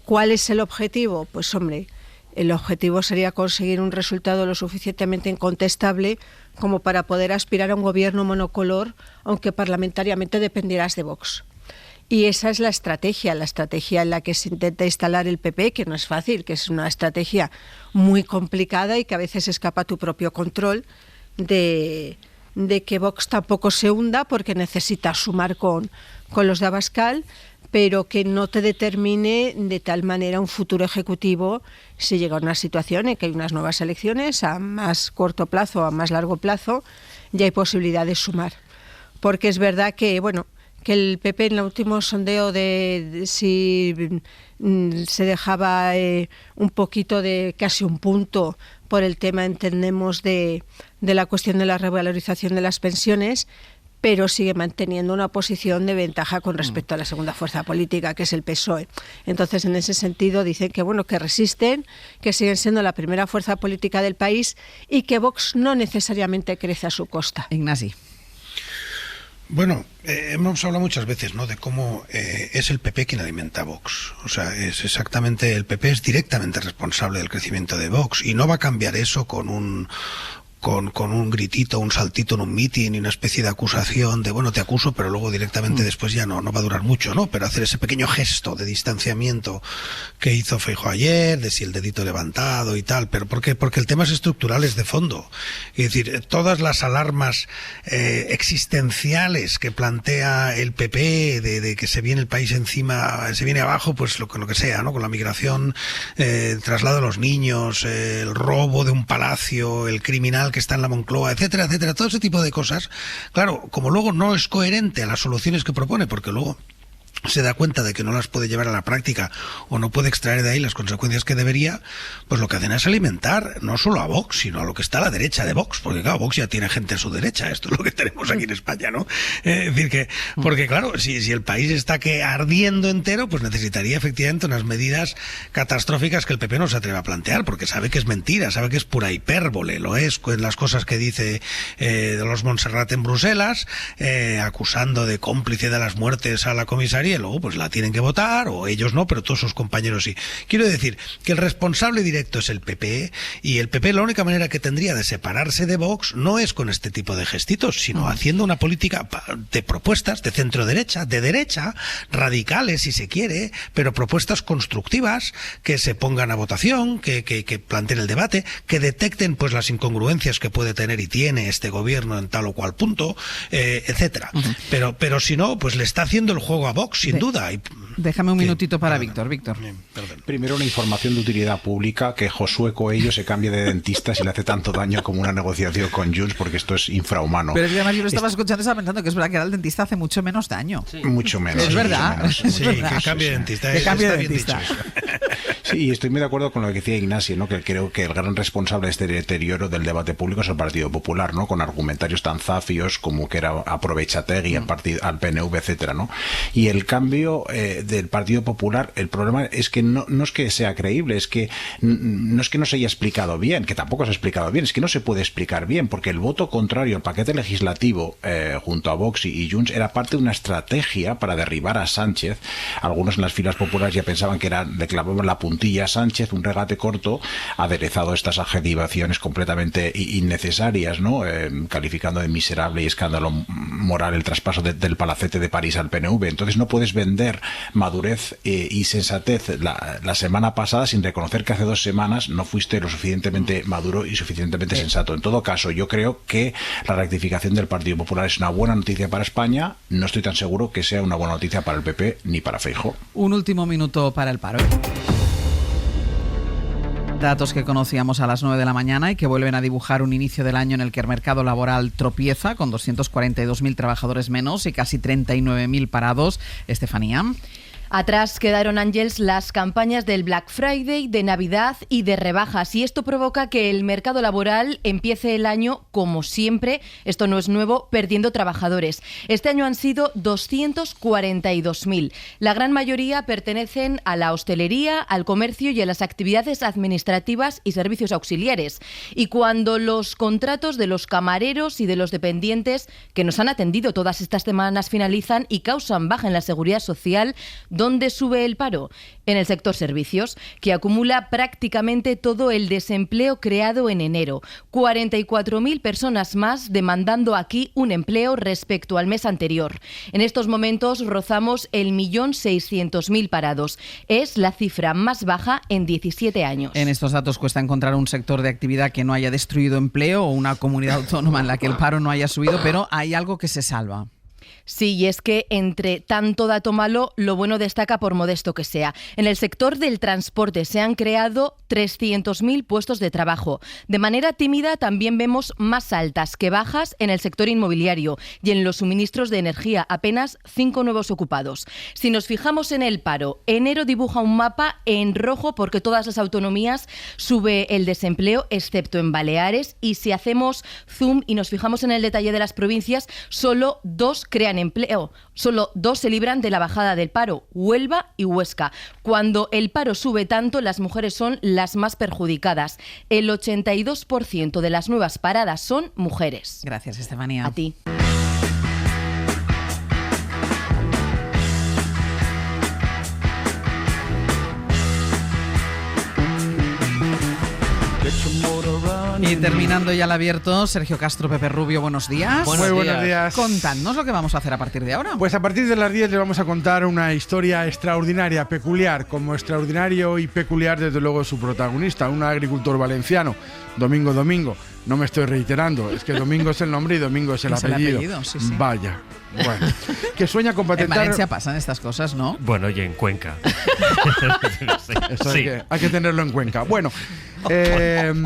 ¿Cuál es el objetivo? Pues hombre, el objetivo sería conseguir un resultado lo suficientemente incontestable como para poder aspirar a un gobierno monocolor, aunque parlamentariamente dependieras de Vox. Y esa es la estrategia en la que se intenta instalar el PP, que no es fácil, que es una estrategia muy complicada y que a veces escapa a tu propio control, de que Vox tampoco se hunda porque necesita sumar con los de Abascal, pero que no te determine de tal manera un futuro ejecutivo si llega a una situación en que hay unas nuevas elecciones a más corto plazo o a más largo plazo, ya hay posibilidad de sumar. Porque es verdad que, bueno, que el PP en el último sondeo de si se dejaba un poquito de casi un punto por el tema, entendemos, de la cuestión de la revalorización de las pensiones, pero sigue manteniendo una posición de ventaja con respecto a la segunda fuerza política, que es el PSOE. Entonces, en ese sentido, dicen que bueno, que resisten, que siguen siendo la primera fuerza política del país y que Vox no necesariamente crece a su costa. Ignasi. Bueno, hemos hablado muchas veces, ¿no?, de cómo es el PP quien alimenta a Vox. O sea, es exactamente, el PP es directamente responsable del crecimiento de Vox y no va a cambiar eso con un gritito, un saltito en un mitin y una especie de acusación de, bueno, te acuso, pero luego directamente después ya no va a durar mucho, ¿no? Pero hacer ese pequeño gesto de distanciamiento que hizo Feijóo ayer, de si el dedito levantado y tal, pero porque el tema es estructural, es de fondo. Es decir, todas las alarmas existenciales que plantea el PP de que se viene el país encima, se viene abajo, pues lo que sea, ¿no? Con la migración, el traslado de los niños, el robo de un palacio, el criminal que está en la Moncloa, etcétera, etcétera, todo ese tipo de cosas. Claro, como luego no es coherente a las soluciones que propone, porque luego se da cuenta de que no las puede llevar a la práctica o no puede extraer de ahí las consecuencias que debería, pues lo que hacen es alimentar no solo a Vox, sino a lo que está a la derecha de Vox, porque claro, Vox ya tiene gente a su derecha, esto es lo que tenemos aquí en España, ¿no? Es decir que, porque claro, si el país está ardiendo entero, pues necesitaría efectivamente unas medidas catastróficas que el PP no se atreve a plantear, porque sabe que es mentira, sabe que es pura hipérbole, lo es, con las cosas que dice de los Montserrat en Bruselas, acusando de cómplice de las muertes a la comisaría, y luego pues la tienen que votar, o ellos no, pero todos sus compañeros sí. Quiero decir que el responsable directo es el PP, y el PP la única manera que tendría de separarse de Vox no es con este tipo de gestitos, sino haciendo una política de propuestas de centro-derecha, de derecha, radicales si se quiere, pero propuestas constructivas, que se pongan a votación, que planteen el debate, que detecten pues las incongruencias que puede tener y tiene este gobierno en tal o cual punto, etcétera. Pero si no, pues le está haciendo el juego a Vox, sin duda. Déjame un minutito para Víctor. Primero, una información de utilidad pública, que Josué Coello se cambie de dentista si le hace tanto daño como una negociación con Junts, porque esto es infrahumano. Pero es que además yo lo estaba escuchando y estaba pensando que es verdad que ahora el dentista hace mucho menos daño. Sí. Mucho menos. Es verdad. Que cambie de dentista. Que cambie de dentista. Sí, y estoy muy de acuerdo con lo que decía Ignasi, ¿no? Que creo que el gran responsable de este deterioro del debate público es el Partido Popular, ¿no? Con argumentarios tan zafios como que era aprovechategui al PNV, etcétera, ¿no? Y el cambio del Partido Popular, el problema es que no es que sea creíble, es que no se haya explicado bien, que tampoco se ha explicado bien, es que no se puede explicar bien, porque el voto contrario al paquete legislativo junto a Vox y Junts era parte de una estrategia para derribar a Sánchez. Algunos en las filas populares ya pensaban que le clavaban la puntilla a Sánchez, un regate corto, aderezado estas adjetivaciones completamente innecesarias, ¿no? Calificando de miserable y escándalo moral el traspaso del palacete de París al PNV. Entonces no puedes vender madurez y sensatez la semana pasada sin reconocer que hace 2 semanas no fuiste lo suficientemente maduro y suficientemente sensato. En todo caso, yo creo que la rectificación del Partido Popular es una buena noticia para España. No estoy tan seguro que sea una buena noticia para el PP ni para Feijóo. Un último minuto para el paro. Datos que conocíamos a las 9 de la mañana y que vuelven a dibujar un inicio del año en el que el mercado laboral tropieza con 242.000 trabajadores menos y casi 39.000 parados. Estefanía. Atrás quedaron, Ángels, las campañas del Black Friday, de Navidad y de rebajas, y esto provoca que el mercado laboral empiece el año, como siempre, esto no es nuevo, perdiendo trabajadores. Este año han sido 242.000. La gran mayoría pertenecen a la hostelería, al comercio y a las actividades administrativas y servicios auxiliares. Y cuando los contratos de los camareros y de los dependientes que nos han atendido todas estas semanas finalizan y causan baja en la seguridad social, ¿dónde sube el paro? En el sector servicios, que acumula prácticamente todo el desempleo creado en enero. 44.000 personas más demandando aquí un empleo respecto al mes anterior. En estos momentos rozamos el 1.600.000 parados. Es la cifra más baja en 17 años. En estos datos cuesta encontrar un sector de actividad que no haya destruido empleo o una comunidad autónoma en la que el paro no haya subido, pero hay algo que se salva. Sí, y es que entre tanto dato malo, lo bueno destaca por modesto que sea. En el sector del transporte se han creado 300.000 puestos de trabajo. De manera tímida también vemos más altas que bajas en el sector inmobiliario y en los suministros de energía, apenas 5 nuevos ocupados. Si nos fijamos en el paro, enero dibuja un mapa en rojo porque todas las autonomías sube el desempleo, excepto en Baleares, y si hacemos zoom y nos fijamos en el detalle de las provincias, solo 2 crean empleo. Solo 2 se libran de la bajada del paro, Huelva y Huesca. Cuando el paro sube tanto, las mujeres son las más perjudicadas. El 82% de las nuevas paradas son mujeres. Gracias, Estefanía. A ti. Y terminando ya el abierto, Sergio Castro, Pepe Rubio, buenos días. Muy buenos días. Contadnos lo que vamos a hacer a partir de ahora. Pues a partir de las 10 les vamos a contar una historia extraordinaria, peculiar, como extraordinario y peculiar desde luego su protagonista, un agricultor valenciano, Domingo Domingo. No me estoy reiterando, es que Domingo es el nombre y Domingo es el apellido. Sí. Vaya. Bueno, que sueña con patentar... En Valencia pasan estas cosas, ¿no? Bueno, y en Cuenca. Eso sí. Hay que tenerlo en Cuenca. Bueno,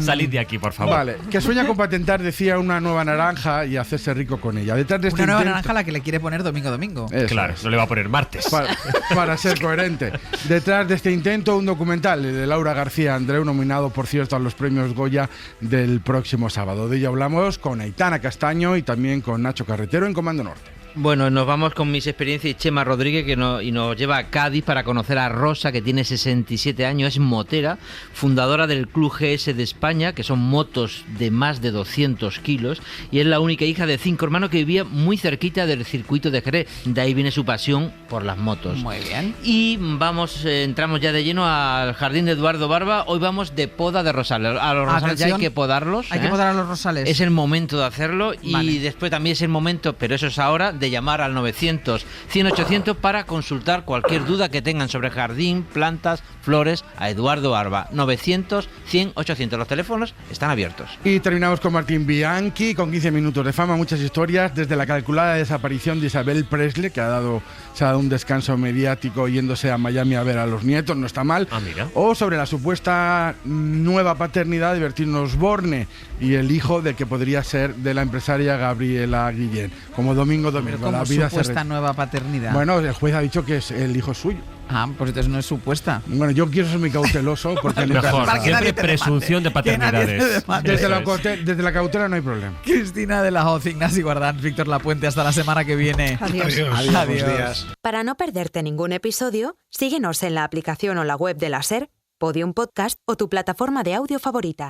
salid de aquí, por favor. Vale, que sueña con patentar, decía, una nueva naranja y hacerse rico con ella. Detrás de este una nueva naranja a la que le quiere poner Domingo Domingo. Eso. Claro, no le va a poner martes. Para ser coherente. Detrás de este intento, un documental de Laura García Andreu, nominado, por cierto, a los premios Goya del próximo sábado. De ello hablamos con Aitana Castaño y también con Nacho Carretero en Comando Norte. Bueno, nos vamos con mis experiencias y Chema Rodríguez y nos lleva a Cádiz para conocer a Rosa, que tiene 67 años, es motera, fundadora del Club GS de España, que son motos de más de 200 kilos, y es la única hija de 5 hermanos que vivía muy cerquita del circuito de Jerez. De ahí viene su pasión por las motos. Muy bien. Y entramos ya de lleno al jardín de Eduardo Barba. Hoy vamos de poda de rosales. A los rosales ya hay que podarlos. Hay que podar a los rosales. Es el momento de hacerlo y después también es el momento, pero eso es ahora, de llamar al 900-100-800 para consultar cualquier duda que tengan sobre jardín, plantas, flores, a Eduardo Barba. 900-100-800. Los teléfonos están abiertos. Y terminamos con Martín Bianchi, con 15 minutos de fama, muchas historias, desde la calculada desaparición de Isabel Presley, que se ha dado un descanso mediático yéndose a Miami a ver a los nietos, no está mal. Mira. O sobre la supuesta nueva paternidad de Bertín Osborne y el hijo del que podría ser de la empresaria Gabriela Guillén, como Domingo Domingo. Como supuesta nueva paternidad. Bueno, el juez ha dicho que es el hijo suyo. Ah, pues entonces no es supuesta. Bueno, yo quiero ser muy cauteloso porque mejor, siempre presunción de paternidades. Desde la cautela no hay problema. Cristina de la Hoz, Ignacio Guardán, Víctor Lapuente, hasta la semana que viene. Adiós. Adiós. Para no perderte ningún episodio, síguenos en la aplicación o la web de la SER, Podium Podcast o tu plataforma de audio favorita.